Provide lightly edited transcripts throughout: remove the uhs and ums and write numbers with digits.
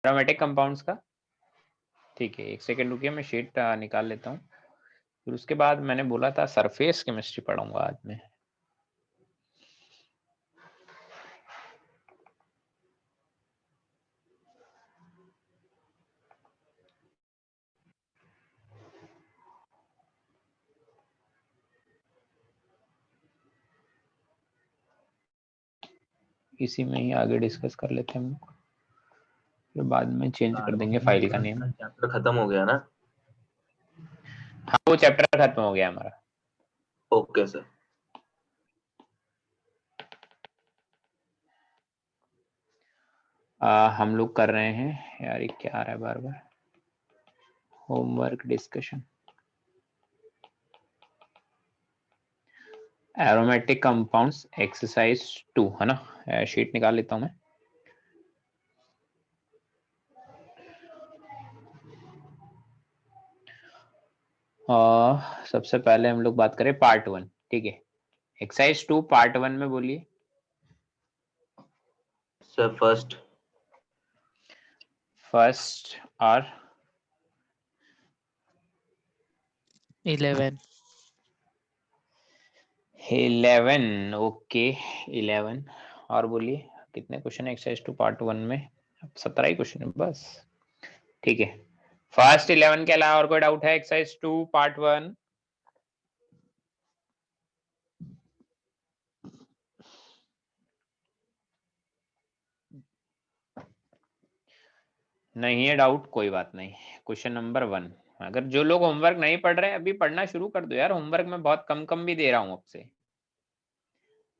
Aromatic compounds का, ठीक है, एक सेकेंड रुकिए, मैं शीट निकाल लेता हूँ। फिर उसके बाद मैंने बोला था सरफेस केमिस्ट्री पढ़ूंगा आज में। इसी में ही आगे डिस्कस कर लेते हैं हम लोग, फिर बाद में चेंज कर देंगे फाइल का नेम। चैप्टर खत्म हो गया ना? हाँ, वो चैप्टर खत्म हो गया हमारा। Okay sir. हम लोग कर रहे हैं यार, ये क्या आ रहा है बार बार, homework discussion, aromatic compounds exercise 2 है ना। शीट निकाल लेता हूं मैं। सबसे पहले हम लोग बात करें पार्ट 1, ठीक है। एक्सरसाइज 2 पार्ट 1 में बोलिए सर फर्स्ट और 11 11, ओके 11। और बोलिए कितने क्वेश्चन है एक्सरसाइज 2 पार्ट 1 में? 17 ही क्वेश्चन है बस, ठीक है। फर्स्ट 11 के अलावा और कोई डाउट है एक्सरसाइज 2 पार्ट 1? नहीं है डाउट, कोई बात नहीं। क्वेश्चन नंबर 1, अगर जो लोग होमवर्क नहीं पढ़ रहे हैं अभी पढ़ना शुरू कर दो यार, होमवर्क में बहुत कम कम भी दे रहा हूं अब से,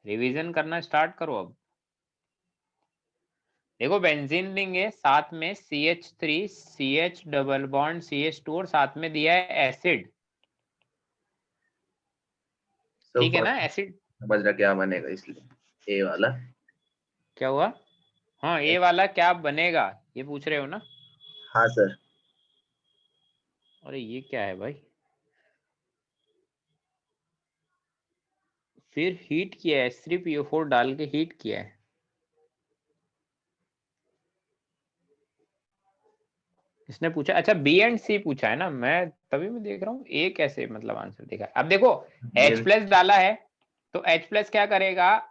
रिवीजन करना स्टार्ट करो अब। देखो बेंजीन लेंगे, साथ में CH3 CH double bond CH2 और साथ में दिया है एसिड, ठीक है ना, एसिड। समझ रहा क्या बनेगा, इसलिए ए वाला। क्या हुआ? हाँ, ए वाला क्या बनेगा ये पूछ रहे हो ना? हाँ सर। अरे ये क्या है भाई, फिर हीट किया है, H3PO4 डाल के हीट किया है। इसने पूछा, अच्छा बी एंड सी पूछा है ना, मैं तभी मैं देख रहा हूँ ए कैसे मतलब आंसर देखा। अब देखो H+ डाला है तो H+ क्या करेगा,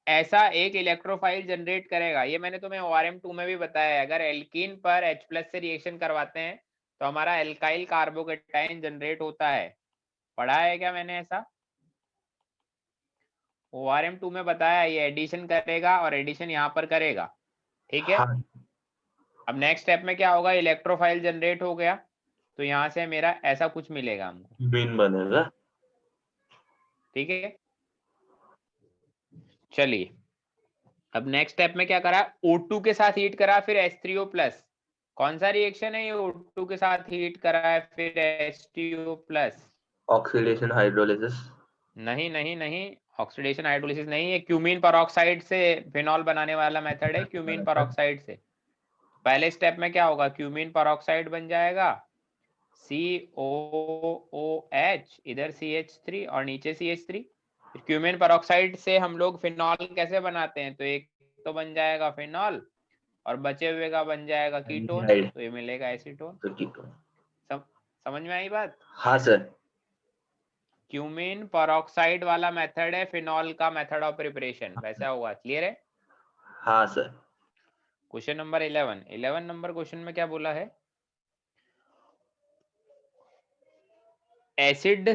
ऐसा एक इलेक्ट्रोफाइल जनरेट करेगा। ये मैंने तुम्हें ORM2 में भी बताया है, अगर एल्कीन पर H+ से रिएक्शन करवाते हैं तो हमारा एल्काइल कार्बोकेटाइन जनरेट होता है। पढ़ा है क्या मैंने ऐसा? ORM2 में बताया, ये एडिशन करेगा और एडिशन यहाँ पर करेगा, ठीक है। हाँ। अब नेक्स्ट स्टेप में क्या होगा, इलेक्ट्रोफाइल जनरेट हो गया तो यहाँ से मेरा ऐसा कुछ मिलेगा हमको, बीन बनेगा। ठीक है। चलिए अब नेक्स्ट स्टेप में क्या करा, O2 के साथ हीट करा, फिर H3O+। कौन सा रिएक्शन है ये, O2 के साथ हीट करा है फिर H2O+? Oxidation hydrolysis. नहीं नहीं नहीं, ऑक्सीडेशन हाइड्रोलिसिस नहीं है, क्यूमीन परऑक्साइड से फिनॉल बनाने वाला मेथड है, क्यूमीन परऑक्साइड से। पहले स्टेप में क्या होगा, क्यूमीन परऑक्साइड बन जाएगा COOH, इधर CH3 और नीचे CH3। फिर क्यूमीन परऑक्साइड से हम लोग फिनॉल कैसे बनाते हैं, तो एक तो बन जाएगा फिनॉल और बचे हुए का बन जाएगा कीटोन, तो ये मिलेगा एसीटोन। समझ में आई बात? हाँ सर। क्यूमीन परऑक्साइड वाला मेथड है फिनॉल का मेथड ऑफ प्रिपरेशन, वैसा होगा। क्लियर है? हाँ sir. Question number 11 number question में क्या बोला है, एसिड,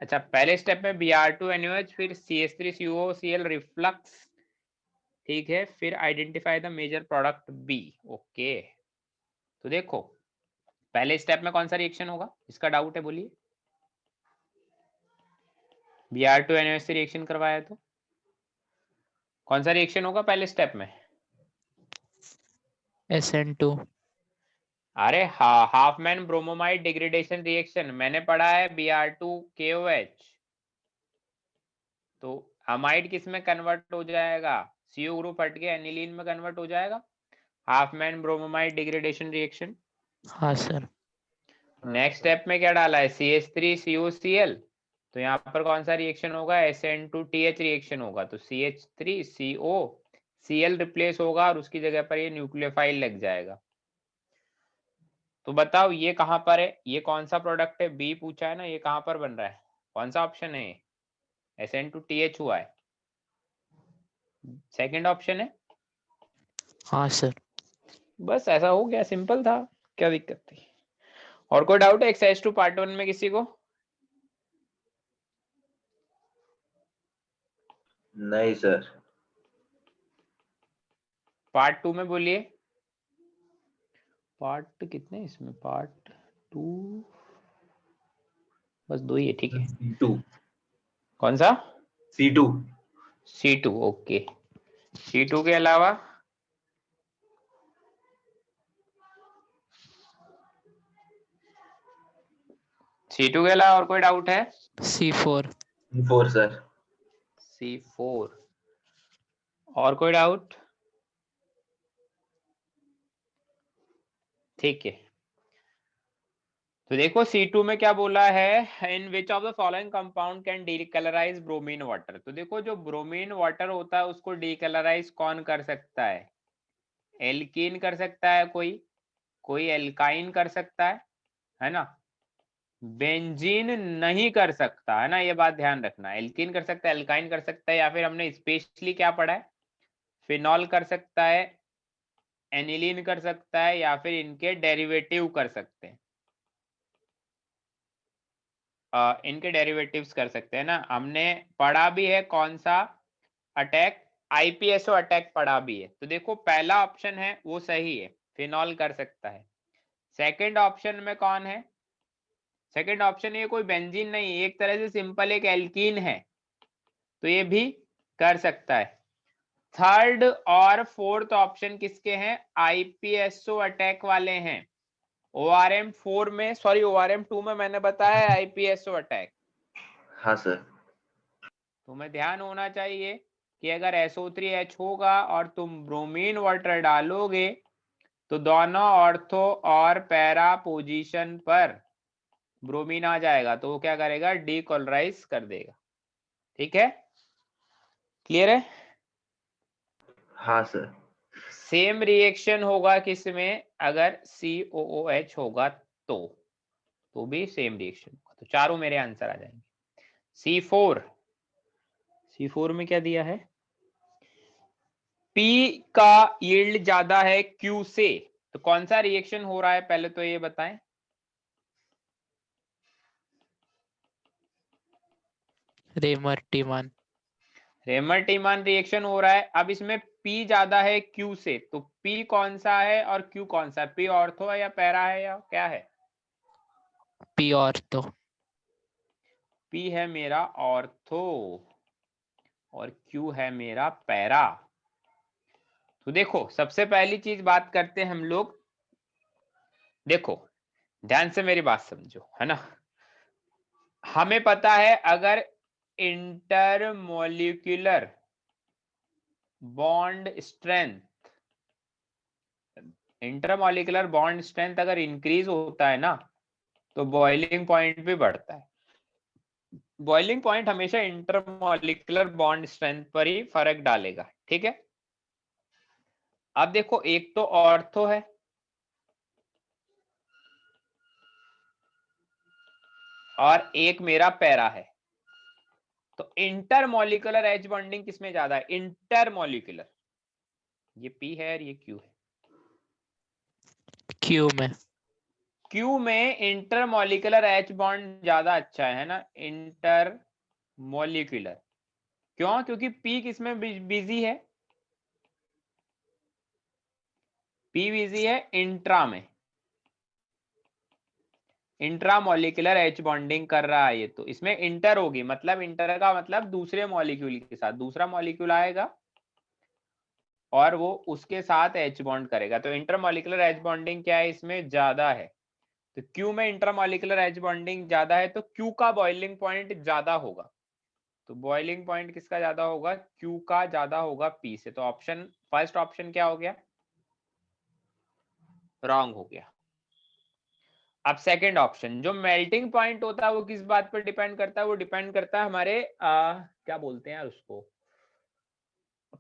अच्छा पहले स्टेप में Br2NaOH फिर CH3COCl रिफ्लक्स, ठीक है, फिर identify the major product B. Okay, तो देखो पहले स्टेप में कौन सा रिएक्शन होगा, इसका डाउट है, बोलिए। Br2NaOH से रिएक्शन करवाया तो कौन सा रिएक्शन होगा पहले स्टेप में? SN2। अरे हाँ, हाफमैन ब्रोमोमाइड डिग्रेडेशन रिएक्शन मैंने पढ़ा है, Br2KOH। तो अमाइड किस में कन्वर्ट हो जाएगा, CO ग्रुप हट के एनिलीन में कन्वर्ट हो जाएगा, हाफमैन ब्रोमोमाइड डिग्रेडेशन रिएक्शन। हाँ सर। नेक्स्ट स्टेप में क्या डाला है, CH3COCl, तो यहाँ पर कौन सा रिएक्शन होगा, SN2TH रिएक्शन होगा, तो CH3COCl रिप्लेस होगा और उसकी जगह पर ये न्यूक्लियोफाइल लग जाएगा। तो बताओ ये कहां पर है, ये कौन सा प्रोडक्ट है, बी पूछा है ना, ये कहां पर बन रहा है, कौन सा ऑप्शन है, SN2TH हुआ है, सेकंड ऑप्शन है। हाँ सर। बस ऐसा हो गया, सिंपल था, क्या दिक्कत थी। और कोई डाउट है एक्सरसाइज 2 पार्ट 1 में किसी को? नहीं सर। पार्ट 2 में बोलिए। पार्ट कितने इसमें, पार्ट 2 बस 2 ही है, ठीक है। C2 कौन सा? C2 C2, okay. C2 के अलावा C2 के अलावा और कोई डाउट है? C4। C4 sir. C4 और कोई डाउट? ठीक है, तो देखो C2 में क्या बोला है, in which of the following compound can decolourise bromine water. तो देखो जो ब्रोमीन वाटर होता है उसको डीकलराइज कौन कर सकता है, एल्कीन कर सकता है, कोई एल्काइन कर सकता है ना, बेंजीन नहीं कर सकता है ना, ये बात ध्यान रखना। एल्कीन कर सकता है, एल्काइन कर सकता है, या फिर हमने स्पेशली क्या पढ़ा है, फिनॉल कर सकता है, एनिलीन कर सकता है, या फिर इनके डेरिवेटिव कर सकते हैं, इनके डेरिवेटिव्स कर सकते हैं ना। हमने पढ़ा भी है कौन सा अटैक, आईपीएसओ अटैक पढ़ा भी है। तो देखो पहला ऑप्शन है वो सही है, फिनॉल कर सकता है। सेकंड ऑप्शन में कौन है, सेकंड ऑप्शन ये कोई बेंजीन नहीं, एक तरह से सिंपल एक एल्कीन है, तो ये भी कर सकता है। थर्ड और फोर्थ ऑप्शन किसके हैं, आईपीएसओ अटैक वाले हैं। ORM4 में, सॉरी ORM2 में मैंने बताया आईपीएसओ अटैक। हाँ सर। तुम्हें ध्यान होना चाहिए कि अगर SO3H होगा और तुम ब्रोमीन वाटर डालोगे तो दोनों ऑर्थो और पैरा पोजीशन पर ब्रोमीन आ जाएगा, तो वो क्या करेगा, डीकोलराइज कर देगा। ठीक है, क्लियर है? हाँ सर। सेम रिएक्शन होगा किसमें, अगर COOH होगा तो भी सेम रिएक्शन होगा। तो चारों मेरे आंसर आ जाएंगे। C4 में क्या दिया है, P का यील्ड ज्यादा है Q से, तो कौन सा रिएक्शन हो रहा है पहले तो ये बताएं। रेमर-टीमन। रेमर-टीमन रिएक्शन हो रहा है। अब इसमें P ज्यादा है Q से, तो P कौन सा है और Q कौन सा है, P ऑर्थो है या पैरा है या क्या है? P ortho. P है मेरा ऑर्थो और Q है मेरा पैरा। तो देखो सबसे पहली चीज बात करते हैं हम लोग, देखो ध्यान से मेरी बात समझो, है ना। हमें पता है अगर intermolecular bond strength, intermolecular bond strength अगर इंक्रीज होता है ना तो बॉइलिंग पॉइंट भी बढ़ता है। बॉइलिंग पॉइंट हमेशा इंटरमोलिक्यूलर बॉन्ड स्ट्रेंथ पर ही फर्क डालेगा, ठीक है। अब देखो एक तो ऑर्थो है और एक मेरा पैरा है, तो इंटरमोलिक्यूलर एच बॉन्डिंग किसमें ज्यादा है, इंटरमोलिक्यूलर, ये P है और ये Q है। Q में। Q में इंटरमोलिक्यूलर एच बॉन्ड ज्यादा अच्छा है ना, इंटरमोलिक्यूलर। क्यों, क्योंकि P किसमें बिजी है, P बिजी है इंट्रा में, इंट्रामोलिक्यूलर एच बॉन्डिंग कर रहा है ये, तो इसमें इंटर होगी, मतलब इंटर का मतलब दूसरे मॉलिक्यूल के साथ दूसरा मॉलिक्यूल आएगा और वो उसके साथ एच बॉन्ड करेगा, तो इंटरमोलिक्यूलर एच बॉन्डिंग क्या है इसमें ज्यादा है। तो Q में इंटरमोलिक्यूलर एच बॉन्डिंग ज्यादा है तो Q का बॉइलिंग पॉइंट ज्यादा होगा, तो बॉइलिंग पॉइंट किसका ज्यादा होगा, Q का ज्यादा होगा P से। तो ऑप्शन फर्स्ट ऑप्शन क्या हो गया, रॉन्ग हो गया। अब सेकंड ऑप्शन, जो मेल्टिंग पॉइंट होता है वो किस बात पर डिपेंड करता है, वो डिपेंड करता है हमारे क्या बोलते हैं यार उसको,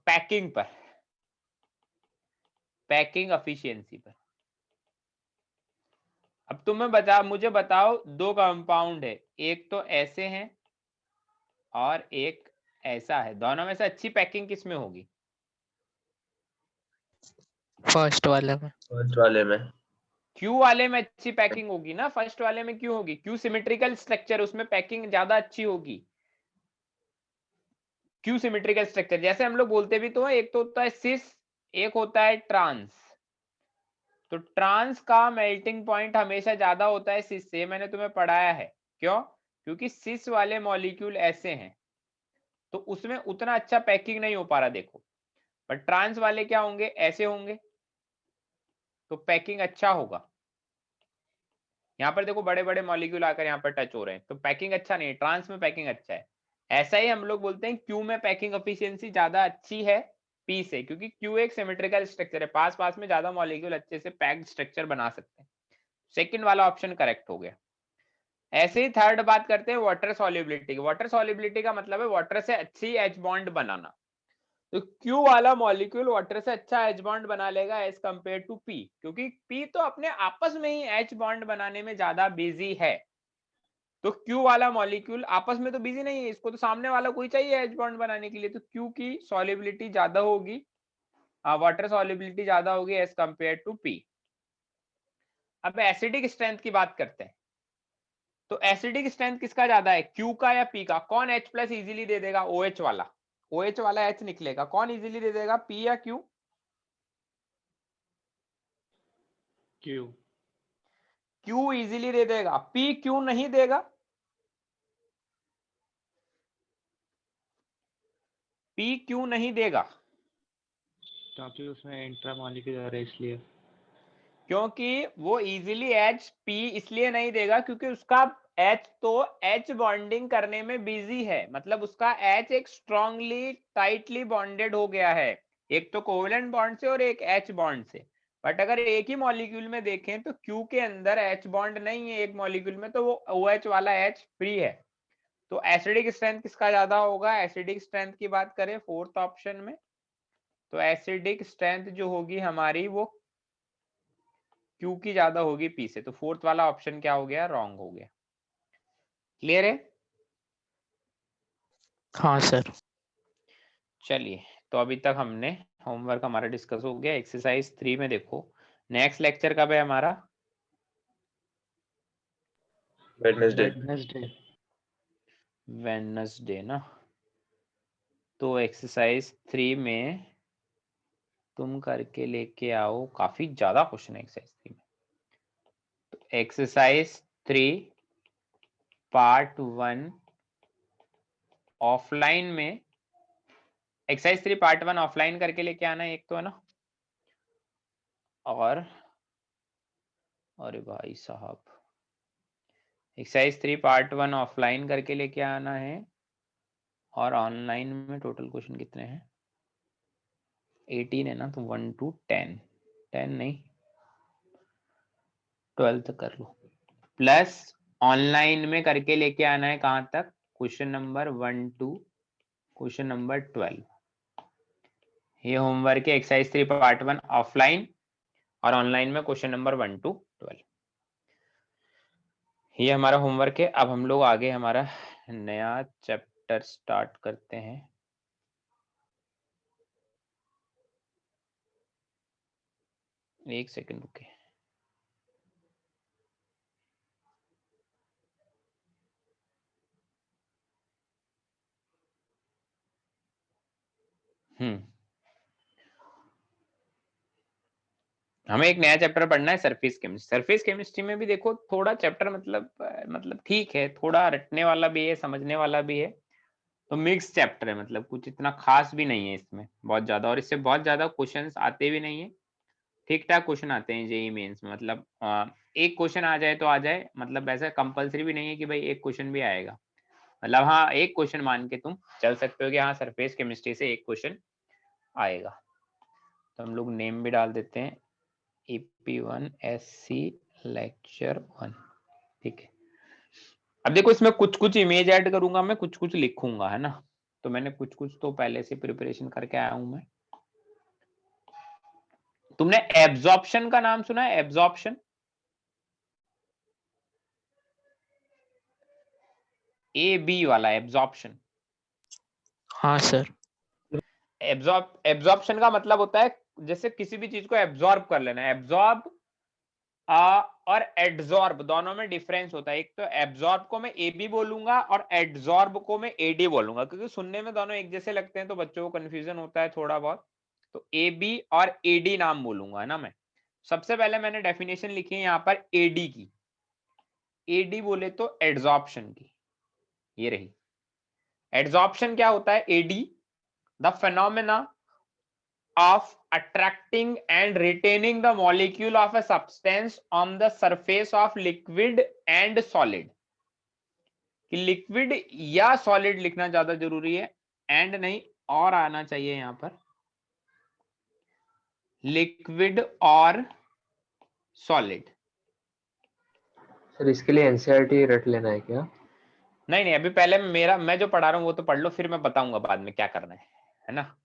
पैकिंग पर, पैकिंग एफिशिएंसी पर। मुझे बताओ, दो कंपाउंड है, एक तो ऐसे हैं और एक ऐसा है, दोनों में से अच्छी पैकिंग किस में होगी? फर्स्ट वाले में। फर्स्ट वाले में। क्यू वाले में अच्छी पैकिंग होगी ना, फर्स्ट वाले में क्यों होगी? क्यू सिमेट्रिकल स्ट्रक्चर, उसमें पैकिंग ज्यादा अच्छी होगी। क्यू सिमेट्रिकल स्ट्रक्चर, जैसे हम लोग बोलते भी तो है, एक तो होता है सिस, एक होता है ट्रांस। तो ट्रांस का मेल्टिंग पॉइंट हमेशा ज्यादा होता है सिस से, मैंने तुम्हें पढ़ाया है। क्यों? क्योंकि सिस वाले मॉलिक्यूल ऐसे हैं, तो उसमें उतना अच्छा पैकिंग नहीं हो पा रहा, देखो। पर ट्रांस वाले क्या होंगे? ऐसे होंगे, तो पैकिंग अच्छा होगा। यहाँ पर देखो बड़े बड़े मॉलिक्यूल आकर यहाँ पर टच हो रहे हैं, तो पैकिंग अच्छा नहीं है, ट्रांस में पैकिंग अच्छा है। ऐसा ही हम लोग बोलते हैं क्यू में पैकिंग एफिशिएंसी ज्यादा अच्छी है पी से, क्योंकि क्यू एक सिमेट्रिकल स्ट्रक्चर है, पास पास में ज्यादा मॉलिक्यूल अच्छे से पैक्ड स्ट्रक्चर बना सकते हैं। सेकंड वाला ऑप्शन करेक्ट हो गया। ऐसे ही थर्ड बात करते हैं वाटर सॉल्युबिलिटी। वाटर सॉल्युबिलिटी का मतलब है वाटर से अच्छी एच बॉन्ड बनाना। तो क्यू वाला मॉलिक्यूल वाटर से अच्छा एच बॉन्ड बना लेगा एज कंपेयर टू पी, क्योंकि पी तो अपने आपस में ही एच बॉन्ड बनाने में ज्यादा बिजी है। तो क्यू वाला मॉलिक्यूल आपस में तो बिजी नहीं है, इसको तो सामने वाला कोई चाहिए एच बॉन्ड बनाने के लिए, तो क्यू की सॉल्युबिलिटी ज्यादा होगी, वाटर सॉल्युबिलिटी ज्यादा होगी एज कंपेयर टू पी। अब एसिडिक स्ट्रेंथ की बात करते हैं। तो एसिडिक स्ट्रेंथ किसका ज्यादा है, क्यू का या पी का? कौन H प्लस इजिली दे देगा? OH वाला। OH वाला H निकलेगा, कौन इजिली दे देगा, पी या क्यू? क्यू। क्यू इजिली दे देगा, पी क्यू नहीं देगा। पी क्यू नहीं देगा क्योंकि उसमें इंट्रामॉलिक्यूलर आ रहा है इसलिए। क्योंकि वो इजिली H पी इसलिए नहीं देगा क्योंकि उसका H तो H बॉन्डिंग करने में बिजी है, मतलब उसका H एक स्ट्रांगली टाइटली बॉन्डेड हो गया है, एक तो कोवेलेंट बॉन्ड से और एक H बॉन्ड से। बट अगर एक ही मॉलिक्यूल में देखें तो Q के अंदर H बॉन्ड नहीं है एक मॉलिक्यूल में, तो वो OH वाला H फ्री है। तो एसिडिक स्ट्रेंथ किसका ज्यादा होगा? एसिडिक स्ट्रेंथ की बात करें फोर्थ ऑप्शन में, तो एसिडिक स्ट्रेंथ जो होगी हमारी वो क्यू की ज्यादा होगी पी से। तो फोर्थ वाला ऑप्शन क्या हो गया? रॉन्ग हो गया। क्लियर है? हाँ सर। चलिए, तो अभी तक हमने होमवर्क हमारा डिस्कस हो गया। एक्सरसाइज 3 में देखो, नेक्स्ट लेक्चर कब है हमारा? वेडनेसडे। वेडनेसडे ना। तो एक्सरसाइज 3 में तुम करके लेके आओ, काफी ज्यादा क्वेश्चन है एक्सरसाइज 3 में। तो एक्सरसाइज 3 पार्ट 1 ऑफलाइन में, एक्सरसाइज 3 पार्ट 1 ऑफलाइन करके लेके आना है एक तो, है ना? और अरे भाई साहब, एक्सरसाइज 3 पार्ट 1 ऑफलाइन करके लेके आना है, और ऑनलाइन में टोटल क्वेश्चन कितने हैं? 18 है ना, तो 1 to 10, 10 नहीं 12 तक कर लो, प्लस ऑनलाइन में करके लेके आना है कहां तक? Question number 1 to question number 12। ये होमवर्क है एक्सरसाइज 3 पार्ट 1 ऑफलाइन, और ऑनलाइन में क्वेश्चन नंबर 1 to 12। ये हमारा होमवर्क है। अब हम लोग आगे हमारा नया चैप्टर स्टार्ट करते हैं। एक सेकंड रुके। हमें एक नया चैप्टर पढ़ना है, सरफेस केमिस्ट्री। सरफेस केमिस्ट्री में भी देखो थोड़ा चैप्टर मतलब ठीक है, थोड़ा रटने वाला भी है, समझने वाला भी है। तो मिक्स चैप्टर है, मतलब कुछ इतना खास भी नहीं है इसमें बहुत ज्यादा, और इससे बहुत ज्यादा क्वेश्चंस आते भी नहीं है, ठीक ठाक क्वेश्चन आते हैं जेई मेंस में। मतलब एक क्वेश्चन आ जाए तो आ जाए, मतलब ऐसा कंपलसरी भी नहीं है कि भाई एक क्वेश्चन भी आएगा। मतलब हाँ, एक क्वेश्चन मान के तुम चल सकते हो कि हाँ सरफेस केमिस्ट्री से एक क्वेश्चन आएगा। तो हम लोग नेम भी डाल देते हैं, EP1 SC लेक्चर 1, ठीक है। अब देखो इसमें कुछ कुछ इमेज ऐड करूंगा मैं, कुछ कुछ लिखूंगा, है ना? तो मैंने कुछ कुछ तो पहले से प्रिपरेशन करके आया हूं मैं। तुमने एब्जॉर्प्शन का नाम सुना है? एब्जॉर्प्शन, ए बी वाला एब्जॉर्प्शन। हाँ सर। एब्जॉर्प्शन का मतलब होता है जैसे किसी भी चीज को एब्जॉर्ब कर लेना। एब्जॉर्ब और एड्जॉर्ब दोनों में डिफरेंस होता है। एक तो एब्जॉर्ब को मैं ए बी बोलूंगा और एड्जॉर्ब को मैं ए डी बोलूंगा, क्योंकि सुनने में दोनों एक जैसे लगते हैं तो बच्चों को कंफ्यूजन होता है थोड़ा बहुत। तो ए बी और ए डी नाम बोलूंगा, है ना। मैं सबसे पहले मैंने डेफिनेशन लिखी है यहाँ पर ए डी की। ए डी बोले तो एड्जॉर्प्शन की, ये रही। एड्जॉर्प्शन क्या होता है? A D, the phenomena of attracting and retaining the molecule of a substance on the surface of liquid and solid। कि लिक्विड या सॉलिड लिखना ज्यादा जरूरी है, एंड नहीं और आना चाहिए यहां पर, लिक्विड और सॉलिड। सर इसके लिए एनसीईआरटी रट लेना है क्या? नहीं नहीं, अभी पहले मैं जो पढ़ा रहा हूं वो तो पढ़ लो, फिर मैं बताऊंगा बाद में क्या करना है ना।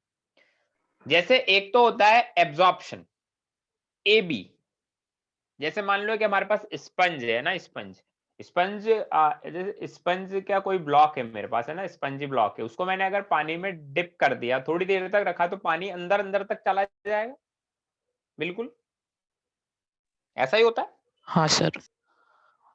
जैसे एक तो होता है एब्जॉर्प्शन, ए बी। जैसे मान लो कि हमारे पास स्पंज है ना, स्पंज स्पंज क्या कोई ब्लॉक है मेरे पास, है ना, स्पंजी ब्लॉक है। उसको मैंने अगर पानी में डिप कर दिया, थोड़ी देर तक रखा, तो पानी अंदर अंदर तक चला जाएगा। बिल्कुल ऐसा ही होता है। हाँ सर।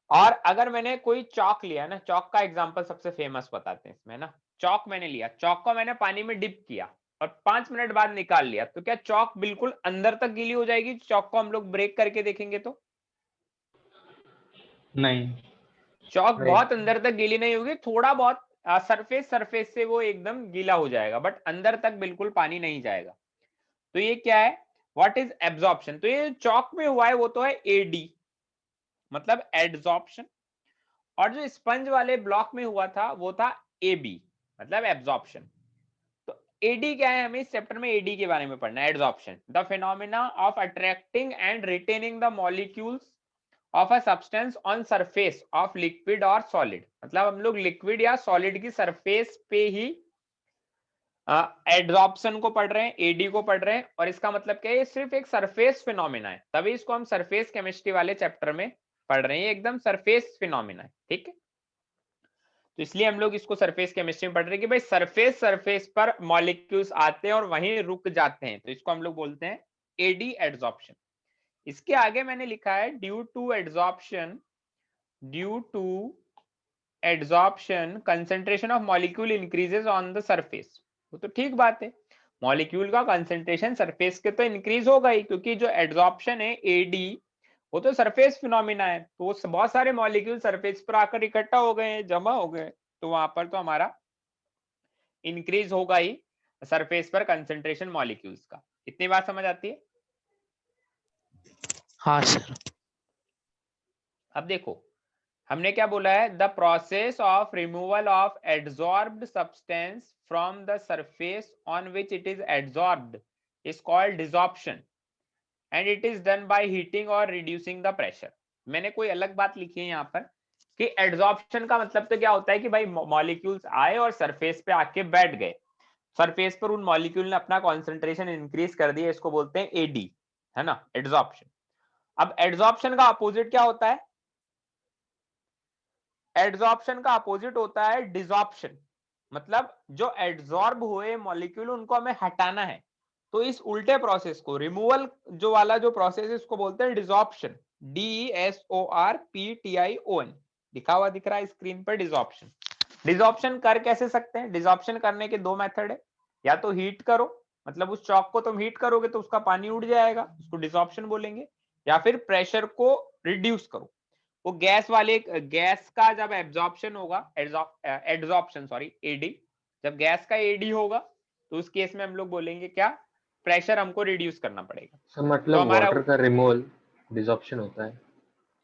और अगर मैंने कोई चौक लिया ना, चौक का एग्जांपल सबसे फेमस बताते हैं इसमें ना। चौक मैंने लिया, चौक को मैंने पानी में डिप किया और 5 मिनट बाद निकाल लिया, तो क्या चौक बिल्कुल अंदर तक गीली हो जाएगी? चौक को हम लोग ब्रेक करके देखेंगे तो नहीं। चौक नहीं। बहुत अंदर तक गीली नहीं होगी, थोड़ा बहुत सरफेस से वो एकदम गीला हो जाएगा, बट अंदर तक बिल्कुल पानी नहीं जाएगा। तो ये क्या है? What is absorption? तो ये चौक में हुआ है वो तो है एडी, मतलब एड्सॉर्प्शन। और जो स्पंज वाले ब्लॉक में हुआ था वो था एबी, मतलब एब्जॉर्प्शन। तो एडी क्या है? हमें इस चैप्टर में एडी के बारे में पढ़ना है। Adsorption, the phenomena of attracting and retaining the molecules of a substance on surface of liquid और सॉलिड। मतलब हम लोग लिक्विड या सॉलिड की सरफेस पे ही एड्सॉर्प्शन को पढ़ रहे हैं, एडी को पढ़ रहे हैं। और इसका मतलब क्या है? ये सिर्फ एक सरफेस फिनोमेना है, तभी इसको हम सरफेस केमिस्ट्री वाले चैप्टर में पढ़ रहे हैं। ये एकदम सरफेस फिनोमेना है, ठीक है। तो इसलिए हम लोग इसको सरफेस केमिस्ट्री में पढ़ रहे हैं कि भाई सरफेस पर मॉलिक्यूल्स आते हैं और वहीं रुक जाते हैं, तो इसको हम लोग बोलते हैं एडी, एड्सॉर्प्शन। इसके आगे मैंने लिखा है due to adsorption concentration of molecule increases on the surface. वो तो ठीक बात है, मॉलिक्यूल का कंसंट्रेशन सरफेस के तो इंक्रीज होगा ही, क्योंकि जो एड्सॉर्प्शन है एडी वो तो सरफेस फिनोमिना है। तो वो बहुत सारे मॉलिक्यूल सरफेस पर आकर इकट्ठा हो गए हैं, जमा हो गए, तो वहां पर तो हमारा इंक्रीज होगा ही सरफेस पर कंसंट्रेशन मॉलिक्यूल्स का। इतनी बात समझ आती है? हाँ सर। अब देखो हमने क्या बोला है, the process of removal of adsorbed substance from the surface on which it is adsorbed is called desorption and it is done by heating और रिड्यूसिंग द प्रेशर। मैंने कोई अलग बात लिखी है यहाँ पर कि एड्सॉर्प्शन का मतलब तो क्या होता है कि भाई मॉलिक्यूल्स आए और सरफेस पे आके बैठ गए, सरफेस पर उन मॉलिक्यूल ने अपना कॉन्सेंट्रेशन इंक्रीज कर दिया, इसको बोलते हैं एडी, है ना, एड्सॉर्प्शन। अब एड्सॉर्प्शन का अपोजिट क्या होता है? एड्सॉर्प्शन का अपोजिट होता है डिसॉर्प्शन। मतलब जो एड्सॉर्ब हुए मॉलिक्यूल उनको हमें हटाना है, तो इस उल्टे प्रोसेस को, रिमूवल जो वाला जो प्रोसेस है, इसको बोलते हैं डिसॉर्प्शन। DESORPTION लिखा हुआ दिख रहा है स्क्रीन पर, डिसॉर्प्शन। डिसॉर्प्शन कर कैसे सकते हैं? डिसॉर्प्शन करने के दो मेथड है, या तो हीट करो, मतलब उस चौक को तुम हीट करोगे तो उसका पानी उड़ जाएगा, उसको डिसॉर्प्शन बोलेंगे। या फिर प्रेशर को रिड्यूस करो, वो गैस का जब एब्जॉर्प्शन होगा, एड्सॉर्प्शन सॉरी एडी, जब गैस का एडी होगा तो उस केस में हम लोग बोलेंगे क्या? प्रेशर हमको रिड्यूस करना पड़ेगा। सर मतलब तो हमारा वाटर का रिमूवल डिसॉर्प्शन होता है?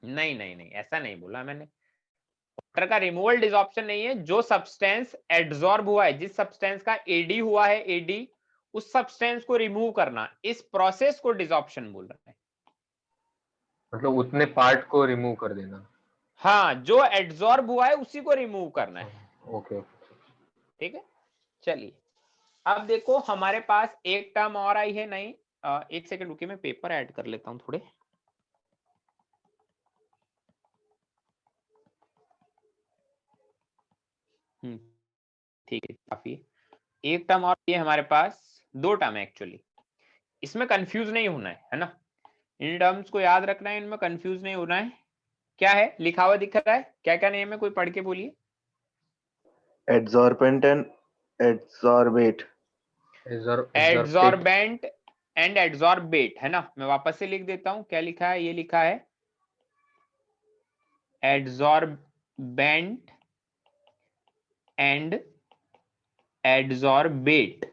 नहीं नहीं नहीं, ऐसा नहीं बोला मैंने। वाटर का रिमूवल डिसॉर्प्शन नहीं है। जो सब्सटेंस एड्सॉर्ब हुआ है, जिस सब्सटेंस का एडी हुआ है, एडी, उस सब्सटेंस को रिमूव करना, इस प्रोसेस को डिसॉर्प्शन बोल रहे हैं। मतलब उतने पार्ट को रिमूव कर देना? हाँ, जो एड्सॉर्ब हुआ है उसी को रिमूव करना है। ओके। ठीक है, चलिए अब देखो हमारे पास एक टर्म और आई है नई। एक सेकंड रुकिए, मैं पेपर ऐड कर लेता हूं थोड़े। ठीक है, काफी है। एक टर्म और ये हमारे पास 2 टर्म है एक्चुअली, इसमें कंफ्यूज नहीं होना है ना, इन टर्म्स को याद रखना है, इनमें कंफ्यूज नहीं होना है। क्या है लिखा हुआ दिख रहा है, क्या क्या नेम है, कोई पढ़ के बोलिए। adsorbent and adsorbate. Adsorbent and adsorbate है ना, मैं वापस से लिख देता हूं, क्या लिखा है, ये लिखा है एड्सॉर्बेंट एंड एड्सॉर्बेट।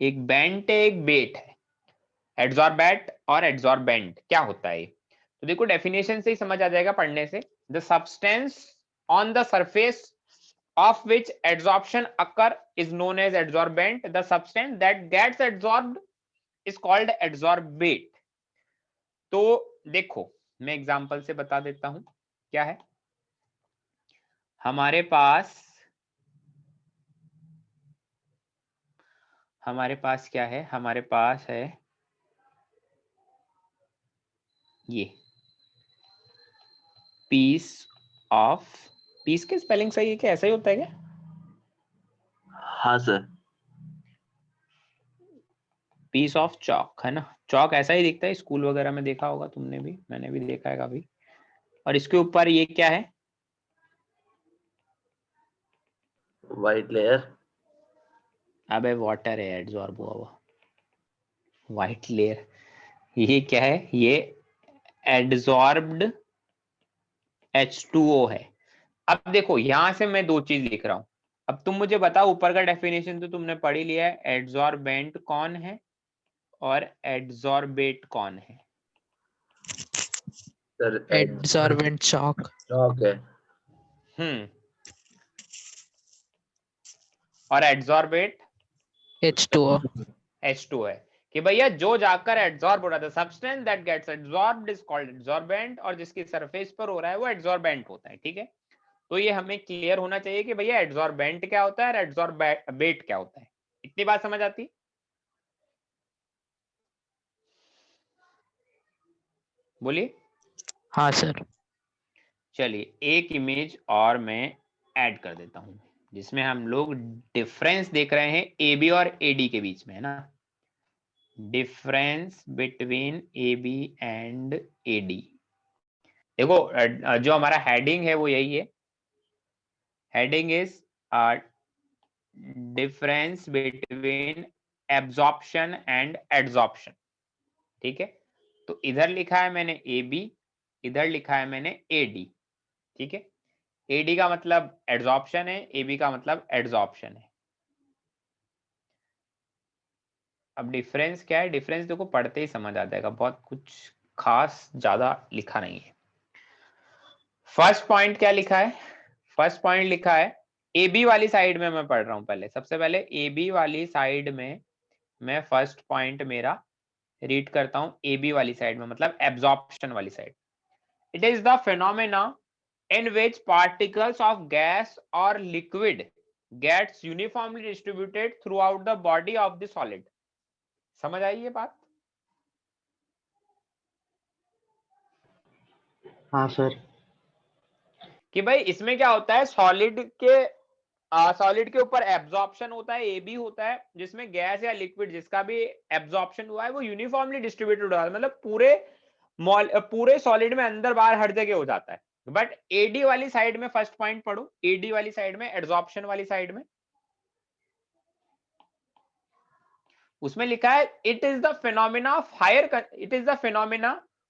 एक बेंट है एक बेट है, एड्सॉर्बेट और एड्सॉर्बेंट क्या होता है। तो देखो डेफिनेशन से ही समझ आ जाएगा पढ़ने से। The substance on the surface of which adsorption occur is known as adsorbent. The substance that gets adsorbed is called adsorbate. तो देखो मैं एग्जांपल से बता देता हूं क्या है। हमारे पास क्या है, हमारे पास है ये पीस के स्पेलिंग सही है क्या, ऐसा ही होता है क्या? हाँ सर। पीस ऑफ चॉक है ना, चॉक ऐसा ही दिखता है, स्कूल वगैरह में देखा होगा तुमने भी, मैंने भी देखा है काफी। और इसके ऊपर ये क्या है, वाइट लेयर। अबे वाटर है एडसॉर्ब हुआ हुआ, वाइट लेयर। ये क्या है, ये एडसॉर्ब्ड H2O है। अब देखो यहां से मैं 2 चीज लिख रहा हूं, अब तुम मुझे बताओ, ऊपर का डेफिनेशन तो तुमने पढ़ ही लिया है, एड्सॉर्बेंट कौन है और एड्सॉर्बेट कौन है? सर एडसॉर्बेंट चॉक चॉक है। और एड्सॉर्बेट H2O है कि भैया जो जाकर एड्सॉर्ब हो रहा था, substance that gets adsorbed is called adsorbent, और जिसकी सरफेस पर हो रहा है वो एड्सॉर्बेंट होता है। ठीक है, तो ये हमें क्लियर होना चाहिए कि भैया एड्सॉर्बेंट क्या होता है और एड्सॉर्बेट क्या होता है। इतनी बात समझ आती? बोलिए। हाँ सर। चलिए एक इमेज और मैं ऐड कर देता हूं, जिसमें हम लोग डिफरेंस देख रहे हैं AB और AD के बीच में, है ना, difference between AB and AD। देखो जो हमारा हेडिंग है वो यही है, heading is difference between absorption and adsorption. ठीक है, तो इधर लिखा है मैंने AB, इधर लिखा है मैंने AD। ठीक है, AD का मतलब एड्सॉर्प्शन है, AB का मतलब एड्सॉर्प्शन है। अब डिफरेंस क्या है, डिफरेंस देखो पढ़ते ही समझ आ जाएगा, बहुत कुछ खास ज्यादा लिखा नहीं है। फर्स्ट पॉइंट क्या लिखा है, फर्स्ट पॉइंट लिखा है AB वाली साइड में, मैं पढ़ रहा हूं पहले, सबसे पहले AB वाली साइड में मैं फर्स्ट पॉइंट मेरा रीड करता हूं, AB वाली साइड में मतलब एब्जॉर्प्शन वाली side. It is the phenomena in which particles of gas or liquid gets uniformly distributed throughout the body of the solid। समझ आई ये बात? हाँ सर। कि भाई इसमें क्या होता है, सॉलिड के ऊपर एब्जॉर्प्शन होता है, AB होता है, जिसमें गैस या लिक्विड जिसका भी एब्जॉर्प्शन हुआ है वो यूनिफॉर्मली डिस्ट्रीब्यूटेड हुआ है, मतलब पूरे सॉलिड में अंदर बाहर हर जगह हो जाता है। बट AD वाली साइड में फर्स्ट पॉइंट पढ़ो, AD वाली साइड में, एड्सॉर्प्शन वाली साइड में, उसमें लिखा है it is the phenomena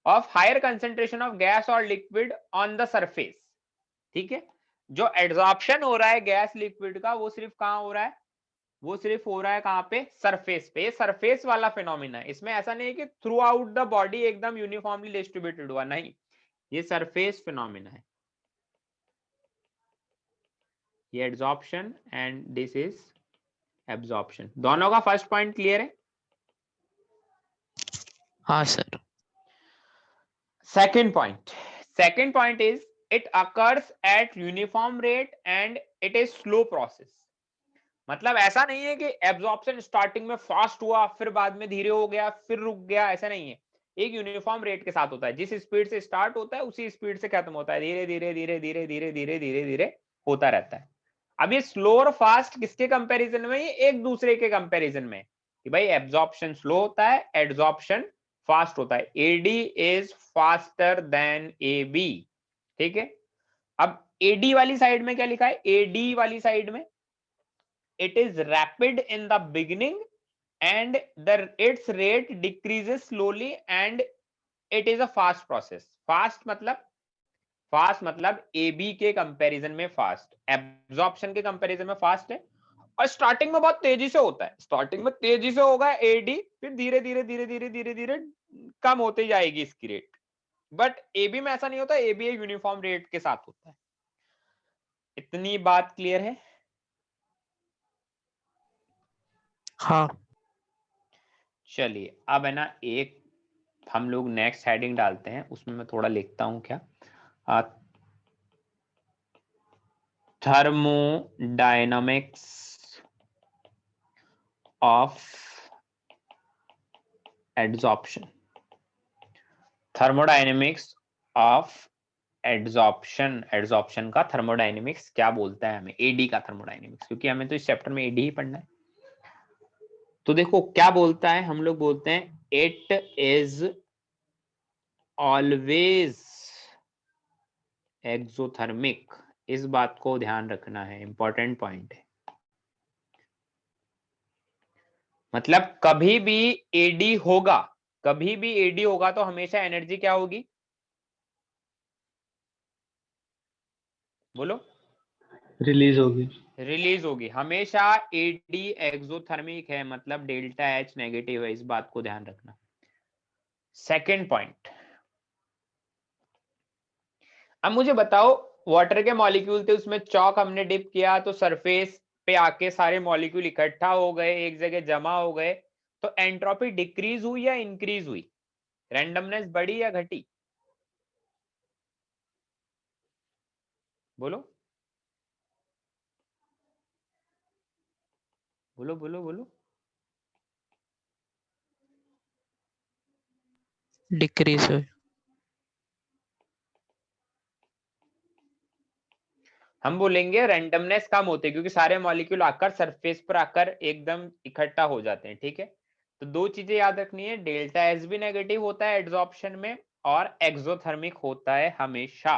of higher concentration of gas और लिक्विड ऑन द सरफेस। ठीक है, जो एड्सॉर्प्शन हो रहा है गैस लिक्विड का वो सिर्फ कहां हो रहा है, वो सिर्फ हो रहा है कहां पे, सरफेस पे। सरफेस वाला फिनोमिना है, इसमें ऐसा नहीं है कि थ्रू आउट द बॉडी एकदम यूनिफॉर्मली डिस्ट्रीब्यूटेड हुआ, नहीं, ये सरफेस फिनोमिना है, ये adsorption and this is absorption. दोनों का फर्स्ट पॉइंट क्लियर है? हाँ sir. Second point is it occurs at uniform rate and it is slow process। मतलब ऐसा नहीं है कि एब्जॉर्प्शन स्टार्टिंग में फास्ट हुआ फिर बाद में धीरे हो गया फिर रुक गया, ऐसा नहीं है, एक यूनिफॉर्म रेट के साथ होता है, जिस स्पीड से स्टार्ट होता है उसी स्पीड से खत्म होता है, धीरे धीरे धीरे धीरे धीरे धीरे धीरे धीरे होता रहता है। अब ये स्लो और फास्ट किसके कंपैरिजन में? ये एक दूसरे के कंपैरिजन में कि भाई एब्जॉर्प्शन स्लो होता है, एड्सॉर्प्शन फास्ट होता है। AD is faster than AB, ठीक है। अब एडी वाली साइड में क्या लिखा है? एडी वाली साइड में it is rapid in the beginning and its rate decreases slowly and it is a fast process. fast मतलब AB के कंपैरिजन में फास्ट, एब्जॉर्प्शन के कंपैरिजन में फास्ट है, और स्टार्टिंग में बहुत तेजी से होता है। स्टार्टिंग में तेजी से होगा AD, फिर धीरे धीरे धीरे धीरे धीरे धीरे कम होती जाएगी इसकी रेट। बट AB में ऐसा नहीं होता, AB एक यूनिफॉर्म रेट के साथ होता है। इतनी बात क्लियर है? हाँ चलिए अब है ना, एक हम लोग नेक्स्ट हेडिंग डालते हैं, उसमें मैं थोड़ा लिखता हूं क्या, thermodynamics of adsorption. Thermodynamics of adsorption, adsorption का थर्मोडायनामिक्स क्या बोलता है हमें, एडी का थर्मोडायनामिक्स, क्योंकि हमें तो इस चैप्टर में एडी ही पढ़ना है। तो देखो क्या बोलता है, हम लोग बोलते हैं इट इज ऑलवेज एक्सोथर्मिक। इस बात को ध्यान रखना है, इंपॉर्टेंट पॉइंट है। मतलब कभी भी एडी होगा, कभी भी एडी होगा तो हमेशा एनर्जी क्या होगी? बोलो। रिलीज होगी। रिलीज होगी। हमेशा एडी एक्सोथर्मिक है, मतलब डेल्टा एच नेगेटिव है, इस बात को ध्यान रखना। सेकेंड पॉइंट, अब मुझे बताओ, वाटर के मॉलिक्यूल थे, उसमें चौक हमने डिप किया तो सरफेस पे आके सारे मॉलिक्यूल इकट्ठा हो गए, एक जगह जमा हो गए, तो एंट्रोपी डिक्रीज हुई या इंक्रीज हुई? रैंडमनेस बढ़ी या घटी? बोलो बोलो बोलो बोलो। डिक्रीज हुई। हम बोलेंगे रैंडमनेस कम होती है, क्योंकि सारे मॉलिक्यूल आकर सरफेस पर आकर एकदम इकट्ठा हो जाते हैं, ठीक है। तो दो चीजें याद रखनी है, डेल्टा एस भी नेगेटिव होता है एड्सॉर्प्शन में, और एक्सोथर्मिक होता है हमेशा।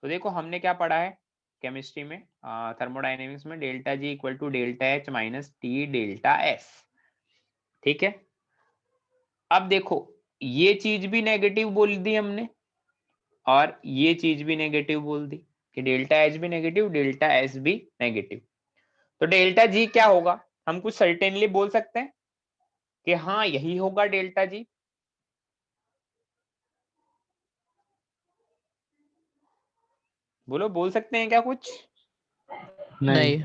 तो देखो हमने क्या पढ़ा है केमिस्ट्री में, थर्मोडायनेमिक्स में, delta G equal to delta H minus T delta S, ठीक है। अब देखो ये चीज भी नेगेटिव बोल दी हमने, और ये चीज भी नेगेटिव बोल दी कि डेल्टा एच भी नेगेटिव, डेल्टा एस भी नेगेटिव। तो डेल्टा जी क्या होगा? हम कुछ सर्टेनली बोल सकते हैं कि हाँ यही होगा डेल्टा जी? बोलो, बोल सकते हैं क्या कुछ? नहीं।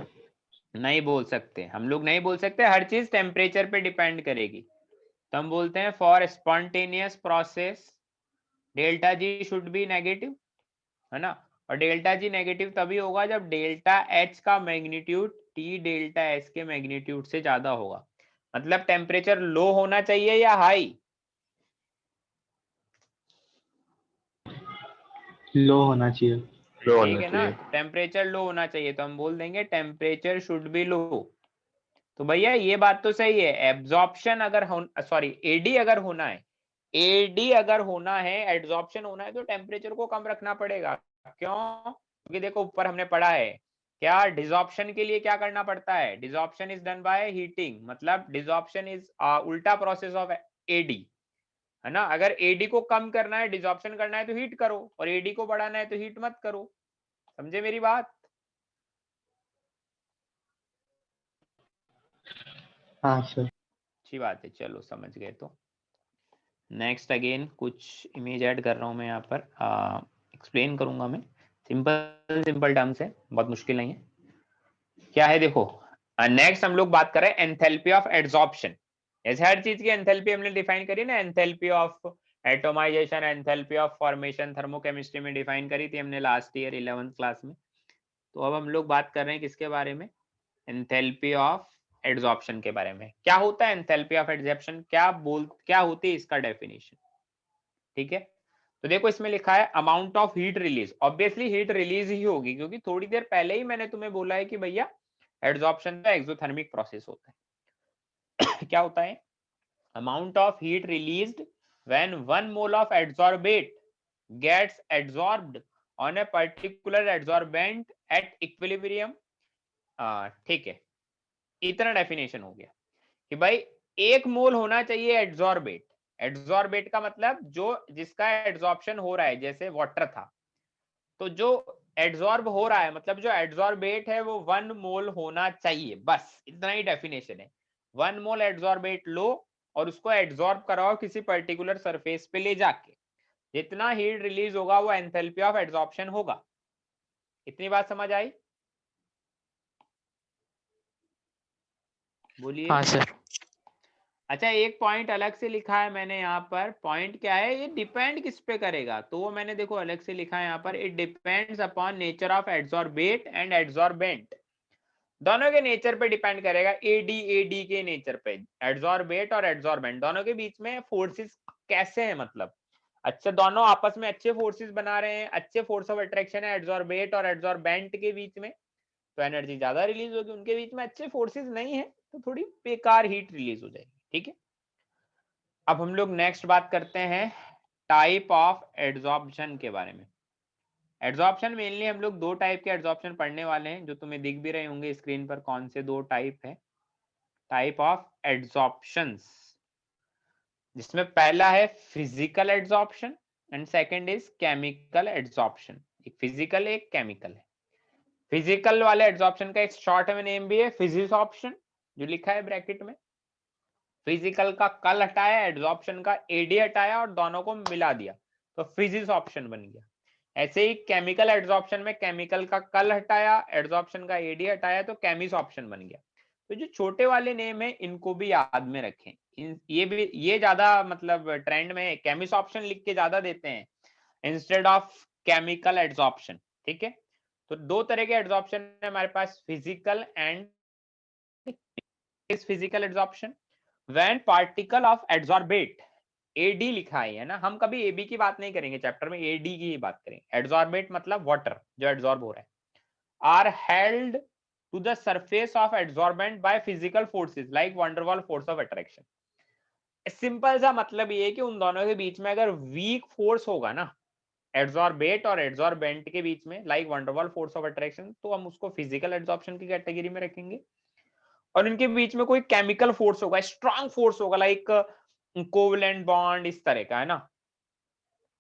नहीं बोल सकते, हम लोग नहीं बोल सकते। हर चीज टेम्परेचर पे डिपेंड करेगी। तो हम बोलते हैं for spontaneous process delta G should be negative, है ना। और डेल्टा जी नेगेटिव तभी होगा जब डेल्टा एच का मैग्नीट्यूड टी डेल्टा एस के मैग्नीट्यूड से ज्यादा होगा। मतलब टेम्परेचर लो होना चाहिए या हाई? लो होना चाहिए। लो ठीक होना है ना, चाहिए। टेम्परेचर लो होना चाहिए, तो हम बोल देंगे टेम्परेचर शुड बी लो। तो भैया ये बात तो सही है, एब्जॉर्प्शन अगर सॉरी एडी अगर होना है, एडी अगर होना है, एड्सॉर्प्शन होना है, तो टेम्परेचर को कम रखना पड़ेगा। क्यों? क्योंकि देखो ऊपर हमने पढ़ा है क्या, डिसॉर्प्शन के लिए क्या करना पड़ता है? Desorption is done by heating, मतलब डिसॉर्प्शन इज उल्टा प्रोसेस ऑफ एडी, है ना। अगर एडी को कम करना है, डिसॉर्प्शन करना है, तो हीट करो, और एडी को बढ़ाना है तो हीट मत करो। समझे मेरी बात? हाँ सर। अच्छी बात है, चलो समझ गए। तो नेक्स्ट अगेन कुछ इमेज ऐड कर रहा हूं मैं यहाँ पर, एक्सप्लेन करूंगा मैं सिंपल सिंपल टर्म से, बहुत मुश्किल नहीं है। क्या है देखो, नेक्स्ट हम लोग बात कर रहे हैं एंथैल्पी ऑफ एड्सॉर्प्शन। ऐसे हर चीज की एंथैल्पी हमने डिफाइन करी ना, enthalpy of atomization, enthalpy of formation, thermochemistry में डिफाइन करी थी हमने लास्ट ईयर 11th क्लास में। तो अब हम लोग बात कर रहे हैं किसके बारे में? एंथैल्पी ऑफ एड्सॉर्प्शन के बारे में। क्या होता है एंथैल्पी ऑफ एड्सॉर्प्शन, क्या होती है इसका डेफिनेशन, ठीक है। तो देखो इसमें लिखा है amount of heat release, obviously heat release ही होगी क्योंकि थोड़ी देर पहले ही मैंने तुम्हें बोला है कि भैया एड्सॉर्प्शन का एक्सोथर्मिक प्रोसेस होता है। क्या होता है? Amount of heat released when 1 mole of adsorbate gets adsorbed on a particular adsorbent at equilibrium. ठीक है, इतना डेफिनेशन हो गया कि भाई 1 मोल होना चाहिए एडसॉर्बेट। एडसॉर्बेट का मतलब जो जिसका एड्सॉर्प्शन हो रहा है, जैसे वाटर था, तो जो एड्सॉर्ब हो रहा है मतलब जो एड्सॉर्बेट है वो 1 मोल होना चाहिए, बस इतना ही डेफिनेशन है। 1 मोल एड्सॉर्बेट लो और उसको एड्सॉर्ब कराओ किसी पर्टिकुलर सरफेस पे ले जाके, जितना हीट रिलीज होगा वो एंथैल्पी ऑफ एड्सॉर्प्शन होगा। इतनी बात समझ आई? बोलिए। हाँ सर। अच्छा, एक पॉइंट अलग से लिखा है मैंने यहाँ पर, पॉइंट क्या है? ये डिपेंड किस पे करेगा, तो वो मैंने देखो अलग से लिखा है यहाँ पर, it depends upon nature of adsorbate and adsorbent. दोनों के नेचर पे डिपेंड करेगा, एडी के नेचर पे, एडसॉर्बेट और एडसॉर्बेंट दोनों के बीच में फोर्सेस कैसे हैं, मतलब अच्छा दोनों आपस में अच्छे फोर्सेस बना रहे हैं, अच्छे फोर्स ऑफ अट्रैक्शन है एडसॉर्बेट और एडसॉर्बेंट के बीच में, तो एनर्जी ज्यादा रिलीज होगी। उनके बीच में अच्छे फोर्सेस नहीं है तो थोड़ी बेकार हीट रिलीज हो जाएगी। ठीक है, अब हम लोग नेक्स्ट बात करते हैं टाइप ऑफ एड्सॉर्प्शन के बारे में। एड्सॉर्प्शन मेनली हम लोग 2 टाइप के एड्सॉर्प्शन पढ़ने वाले हैं, जो तुम्हें दिख भी रहे होंगे स्क्रीन पर, कौन से 2 टाइप है टाइप ऑफ एड्सॉर्प्शंस, जिसमें पहला है physical adsorption and second is chemical adsorption. एक फिजिकल एक केमिकल है। फिजिकल वाले एड्सॉर्प्शन का एक शॉर्ट में नेम भी है फिजिसॉर्प्शन, जो लिखा है ब्रैकेट में। फिजिकल का कल हटाया, एड्सॉर्प्शन का एडी हटाया और दोनों को मिला दिया तो फिजिसॉर्प्शन बन गया। ऐसे ही केमिकल एड्सॉर्प्शन में केमिकल का कल हटाया, एड्सॉर्प्शन का एडी हटाया तो केमिसॉर्प्शन बन गया। तो जो छोटे वाले नेम है इनको भी याद में रखें। ये ज्यादा मतलब ट्रेंड में केमिसॉर्प्शन लिख के ज्यादा देते हैं इंस्टेड ऑफ केमिकल एड्सॉर्प्शन। ठीक है, तो 2 तरह के एड्सॉर्प्शन है हमारे पास, physical and physical adsorption when particle of adsorbate, AD लिखा है ना, हम कभी एबी की बात नहीं करेंगे चैप्टर में, एडी की ही बात करेंगे। एड्सॉर्बेट मतलब वाटर जो एड्सॉर्ब हो रहा है, are held to the surface of adsorbent by physical forces like van der Waals force of attraction. Simple सा मतलब ये है कि उन दोनों के बीच में अगर वीक फोर्स होगा ना, एड्सॉर्बेट और एड्सॉर्बेंट के बीच में, like van der Waals force of attraction, तो हम उसको फिजिकल एड्सॉर्प्शन की कैटेगरी में रखेंगे। और इनके बीच में कोई केमिकल फोर्स होगा, स्ट्रांग फोर्स होगा, लाइक कोवलेंट बॉन्ड इस तरह का, है ना।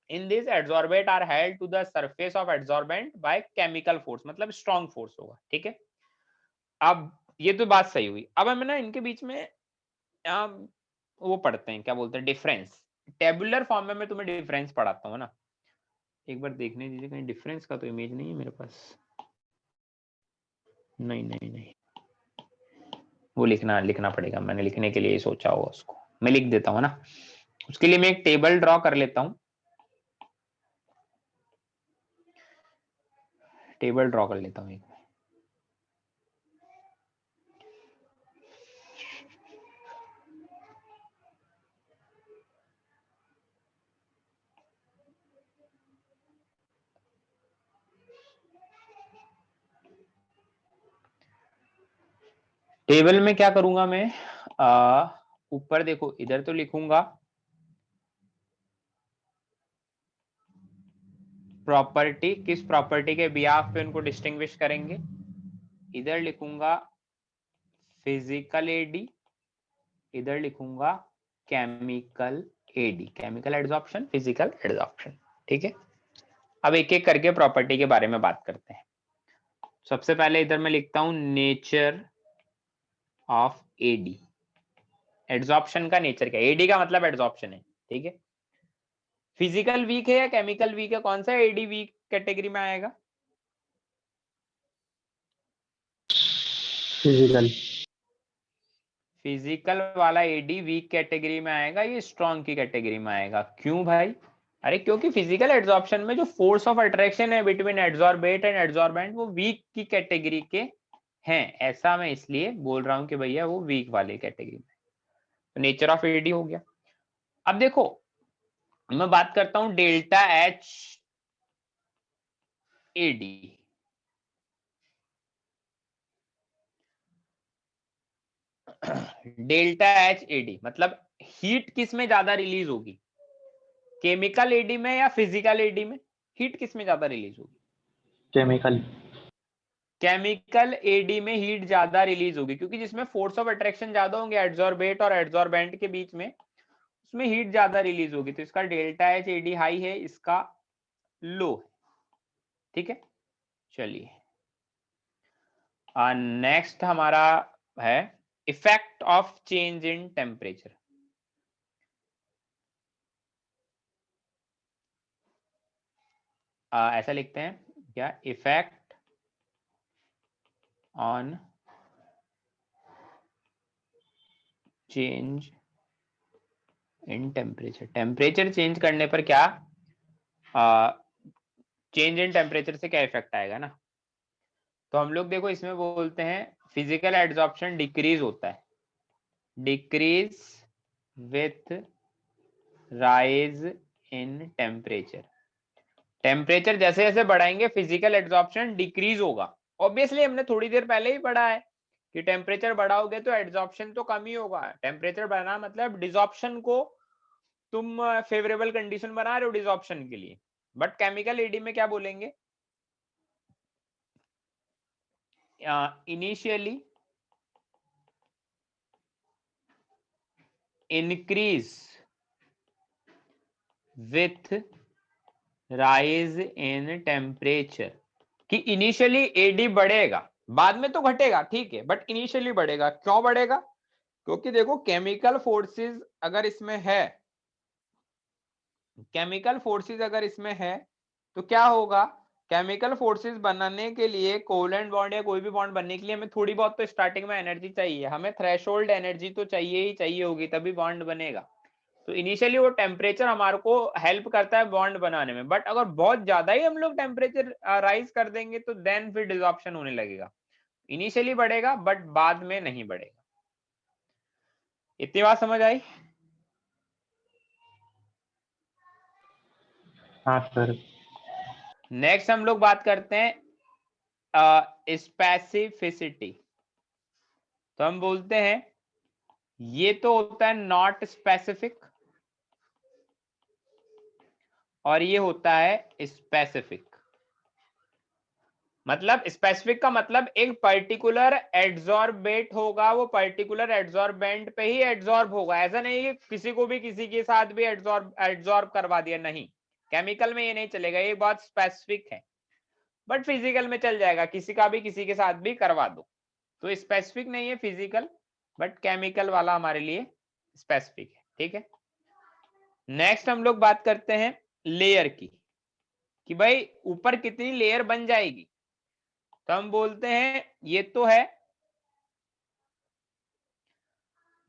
In this adsorbate are held to the surface of adsorbent by chemical force, मतलब स्ट्रांग फोर्स होगा। ठीक है, अब ये तो बात सही हुई। अब हम ना इनके बीच में वो पढ़ते हैं, क्या बोलते हैं, डिफरेंस। टेबुलर फॉर्म में मैं तुम्हें डिफरेंस पढ़ाता हूँ ना, एक बार देखने दीजिए, कहीं डिफरेंस का तो इमेज नहीं है मेरे पास। नहीं, वो लिखना पड़ेगा, मैंने लिखने के लिए सोचा होगा, उसको मैं लिख देता हूँ ना। उसके लिए मैं एक टेबल ड्रॉ कर लेता हूँ, टेबल ड्रॉ कर लेता हूँ एक। टेबल में क्या करूंगा मैं, ऊपर देखो, इधर तो लिखूंगा प्रॉपर्टी, किस प्रॉपर्टी के बिहाफ पे उनको डिस्टिंग्विश करेंगे। इधर लिखूंगा फिजिकल एडी, इधर लिखूंगा chemical AD, chemical adsorption, physical adsorption. ठीक है, अब एक एक करके प्रॉपर्टी के बारे में बात करते हैं। सबसे पहले इधर मैं लिखता हूं नेचर ऑफ एडी, एड्सॉर्प्शन का नेचर क्या है, एडी का मतलब एड्सॉर्प्शन है। ठीक है, फिजिकल वीक है या केमिकल वीक है, कौन सा एडी वीक कैटेगरी में आएगा? फिजिकल। फिजिकल वाला एडी वीक कैटेगरी में आएगा, ये स्ट्रॉन्ग की कैटेगरी में आएगा। क्यों भाई? अरे क्योंकि फिजिकल एड्सॉर्प्शन में जो फोर्स ऑफ अट्रैक्शन है बिटवीन एड्सॉर्बेट एंड एड्सॉर्बेंट वो वीक की कैटेगरी के हैं, ऐसा मैं इसलिए बोल रहा हूं कि भैया वो वीक वाले कैटेगरी में। तो नेचर ऑफ एडी हो गया। अब देखो मैं बात करता हूं delta H AD. Delta H AD मतलब हीट किस में ज्यादा रिलीज होगी, केमिकल एडी में या फिजिकल एडी में? हीट किस में ज्यादा रिलीज होगी? केमिकल। केमिकल एडी में हीट ज्यादा रिलीज होगी, क्योंकि जिसमें फोर्स ऑफ अट्रैक्शन ज्यादा होंगे एड्सॉर्बेट और एड्सॉर्बेंट के बीच में, उसमें हीट ज्यादा रिलीज होगी। तो इसका डेल्टा एच एडी हाई है, इसका लो है। ठीक है, चलिए नेक्स्ट हमारा है effect of change in temperature. ऐसा लिखते हैं क्या, effect on change in temperature. Temperature change करने पर क्या चेंज इन टेम्परेचर से क्या इफेक्ट आएगा ना। तो हम लोग देखो इसमें बोलते हैं फिजिकल एड्सॉर्प्शन डिक्रीज होता है, decrease with rise in temperature. Temperature जैसे जैसे बढ़ाएंगे फिजिकल एड्सॉर्प्शन डिक्रीज होगा। ऑब्वियसली हमने थोड़ी देर पहले ही पढ़ा है कि टेम्परेचर बढ़ाओगे तो एड्सॉर्प्शन तो कम ही होगा। टेम्परेचर बढ़ाना मतलब डिसॉर्प्शन को तुम फेवरेबल कंडीशन बना रहे हो डिसॉर्प्शन के लिए। बट केमिकल एडी में क्या बोलेंगे, initially increase with rise in temperature, कि इनिशियली एडी बढ़ेगा, बाद में तो घटेगा ठीक है, बट इनिशियली बढ़ेगा। क्यों बढ़ेगा? क्योंकि देखो केमिकल फोर्सेस अगर इसमें है, केमिकल फोर्सेस अगर इसमें है तो क्या होगा, केमिकल फोर्सेस बनाने के लिए कोवेलेंट बॉन्ड या कोई भी बॉन्ड बनने के लिए हमें थोड़ी बहुत तो स्टार्टिंग में एनर्जी चाहिए, हमें थ्रेशोल्ड एनर्जी तो चाहिए ही चाहिए होगी, तभी बॉन्ड बनेगा। तो इनिशियली वो टेम्परेचर हमारे को हेल्प करता है बॉन्ड बनाने में, बट अगर बहुत ज्यादा ही हम लोग टेम्परेचर राइज कर देंगे तो देन फिर डिसॉर्प्शन होने लगेगा। इनिशियली बढ़ेगा बट बाद में नहीं बढ़ेगा। इतनी बात समझ आई? हाँ सर। नेक्स्ट हम लोग बात करते हैं स्पेसिफिसिटी। तो हम बोलते हैं ये तो होता है नॉट स्पेसिफिक और ये होता है स्पेसिफिक। मतलब स्पेसिफिक का मतलब एक पर्टिकुलर एड्सॉर्बेट होगा, वो पर्टिकुलर एड्सॉर्बेंट पे ही एड्सॉर्ब होगा। ऐसा नहीं कि किसी को भी किसी के साथ भी एड्सॉर्ब करवा दिया, नहीं, केमिकल में ये नहीं चलेगा, ये बहुत स्पेसिफिक है। बट फिजिकल में चल जाएगा, किसी का भी किसी के साथ भी करवा दो। तो स्पेसिफिक नहीं है फिजिकल, बट केमिकल वाला हमारे लिए स्पेसिफिक है। ठीक है, नेक्स्ट हम लोग बात करते हैं लेयर की, कि भाई ऊपर कितनी लेयर बन जाएगी। तो हम बोलते हैं ये तो है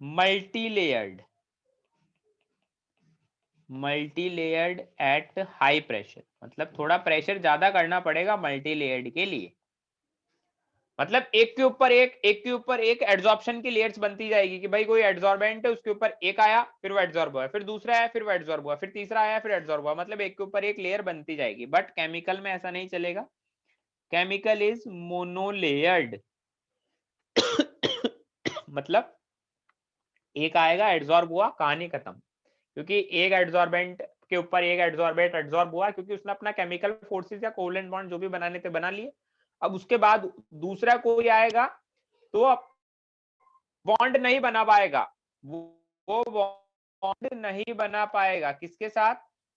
multi layered at high pressure, मतलब थोड़ा प्रेशर ज्यादा करना पड़ेगा मल्टी लेयर्ड के लिए। मतलब एक के ऊपर एक एड्सॉर्प्शन की लेयर्स बनती जाएगी, कि भाई कोई एड्सॉर्बेंट है उसके ऊपर एक आया फिर वो एड्सॉर्ब हुआ, फिर दूसरा आया फिर वो एड्सॉर्ब हुआ, फिर तीसरा आया फिर एड्सॉर्ब हुआ, मतलब एक के ऊपर एक लेयर बनती जाएगी। बट केमिकल में ऐसा नहीं चलेगा, केमिकल इज मोनोलेयर्ड। मतलब एक आएगा एड्सॉर्ब हुआ, कहानी खत्म। क्योंकि एक एड्सॉर्बेंट के ऊपर एक एड्सॉर्बेंट एड्सॉर्ब हुआ, क्योंकि उसने अपना केमिकल फोर्सेस या कोवेलेंट बॉन्ड जो भी बनाने थे बना लिए। अब उसके बाद दूसरा कोई आएगा तो बॉन्ड नहीं बना पाएगा, वो बॉन्ड नहीं बना पाएगा किसके साथ,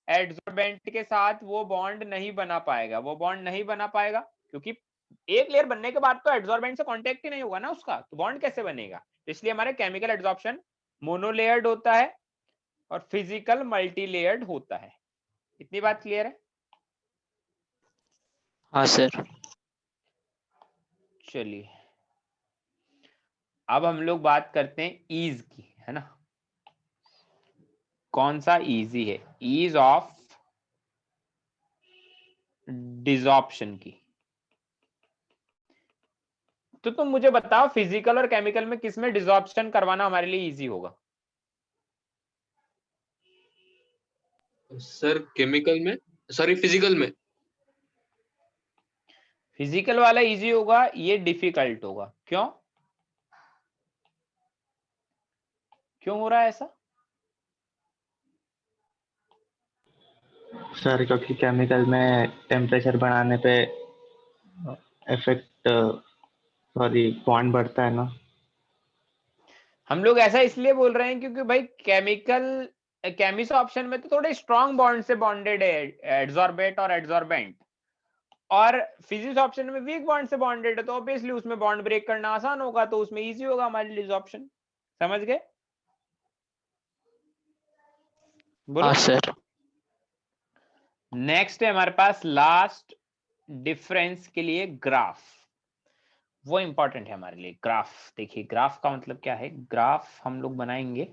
एड्सॉर्बेंट के साथ वो बॉन्ड नहीं बना पाएगा। वो बॉन्ड नहीं बना पाएगा क्योंकि एक लेयर बनने के बाद तो एड्सॉर्बेंट से कांटेक्ट ही नहीं होगा ना उसका, तो बॉन्ड कैसे बनेगा। इसलिए हमारे केमिकल एड्सॉर्प्शन मोनोलेयर्ड होता है और फिजिकल मल्टी लेयर्ड होता है। इतनी बात क्लियर है? हाँ सर। चलिए अब हम लोग बात करते हैं ईज की, है ना। कौन सा इजी है, ईज ऑफ डिसॉर्प्शन की। तो तुम मुझे बताओ फिजिकल और केमिकल में किसमें डिसॉर्प्शन करवाना हमारे लिए इजी होगा? सर केमिकल में, सॉरी फिजिकल में। फिजिकल वाला इजी होगा, ये डिफिकल्ट होगा। क्यों क्यों हो रहा है ऐसा? सर क्योंकि केमिकल में टेम्परेचर बढ़ाने पे इफेक्ट, सॉरी बॉन्ड बढ़ता है ना। हम लोग ऐसा इसलिए बोल रहे हैं क्योंकि भाई केमिस ऑप्शन में तो थोड़े स्ट्रॉन्ग बॉन्ड से बॉन्डेड है, एड्सॉर्बेट और एड्सॉर्बेंट, और फिजिक्स ऑप्शन में वीक बॉन्ड से बॉन्डेड है, तो ऑब्वियसली उसमें बॉन्ड ब्रेक करना आसान होगा, तो उसमें इजी होगा हमारे लिए ऑप्शन। समझ गए? बोलो। हाँ सर। नेक्स्ट है हमारे पास लास्ट डिफरेंस के लिए ग्राफ, वो इंपॉर्टेंट है हमारे लिए। ग्राफ देखिए, ग्राफ का मतलब क्या है? ग्राफ हम लोग बनाएंगे,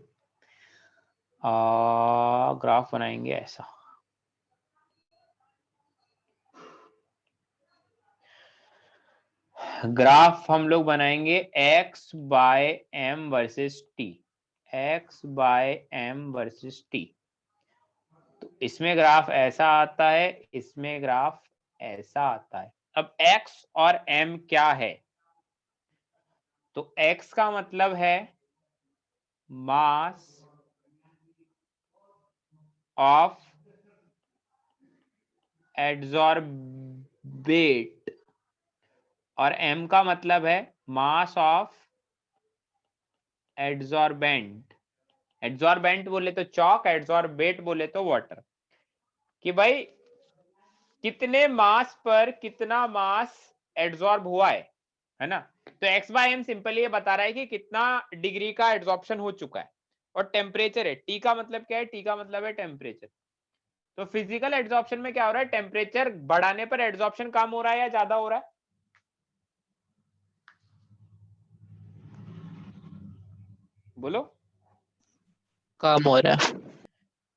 ग्राफ बनाएंगे ऐसा। ग्राफ हम लोग बनाएंगे x by M versus T, x by M versus T. तो इसमें ग्राफ ऐसा आता है, इसमें ग्राफ ऐसा आता है। अब x और m क्या है? तो x का मतलब है मास ऑफ एड्सॉर्बेट, और m का मतलब है मास ऑफ एड्सॉर्बेंट। एड्सॉर्बेंट बोले तो चौक, एड्सॉर्बेट बोले तो वाटर। कि भाई कितने मास पर कितना मास एड्सॉर्ब हुआ है ना? तो x बाय एम सिंपली ये बता रहा है कि कितना डिग्री का एड्सॉर्प्शन हो चुका है, और टेम्परेचर है। t का मतलब क्या है? t का मतलब है टेम्परेचर। तो फिजिकल एड्सॉर्प्शन में क्या हो रहा है? टेम्परेचर बढ़ाने पर एड्सॉर्प्शन कम हो रहा है या ज्यादा हो रहा है? बोलो। कम हो रहा है।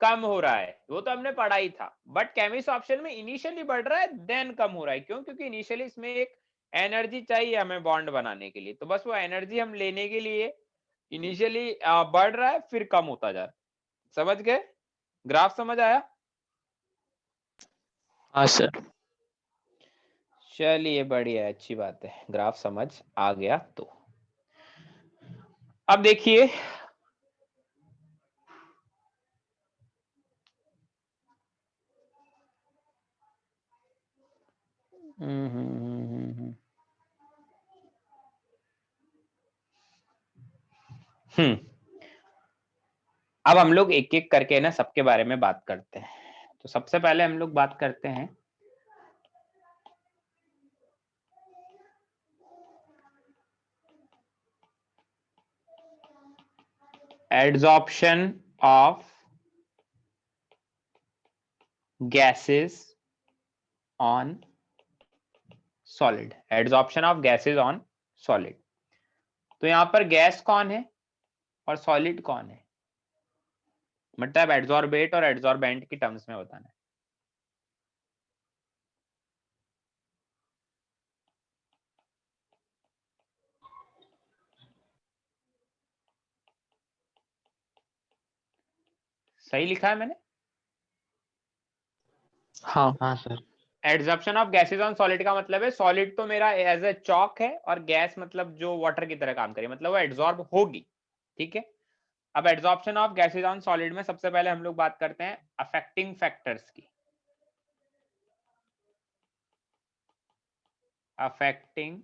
कम हो रहा है, वो तो हमने पढ़ा ही था। बट केमिस्ट ऑप्शन में इनिशियली बढ़ रहा है, देन कम हो रहा है। क्यों? क्योंकि इनिशियली इसमें एक एनर्जी चाहिए हमें बॉन्ड बनाने के लिए, तो बस वो एनर्जी हम लेने के लिए इनिशियली बढ़ रहा है, फिर कम होता जा रहा है। समझ गए? ग्राफ समझ आया? हाँ सर। चलिए बढ़िया है, अच्छी बात है, ग्राफ समझ आ गया। तो अब देखिए, हम्म अब हम लोग एक एक करके ना सबके बारे में बात करते हैं। तो सबसे पहले हम लोग बात करते हैं adsorption of gases on solid. Adsorption of gases on solid. तो यहां पर गैस कौन है और सॉलिड कौन है? मतलब एड्सॉर्बेट और एड्सॉर्बेंट की टर्म्स में बताना है। सही लिखा है मैंने? हाँ। हाँ sir. Adsorption of gases on solid का मतलब है सॉलिड तो मेरा एज ए चॉक है, और गैस मतलब जो वाटर की तरह काम करे, मतलब वो एड्सॉर्ब होगी। ठीक है? अब adsorption of gases on solid में सबसे पहले हम लोग बात करते हैं अफेक्टिंग फैक्टर्स की। अफेक्टिंग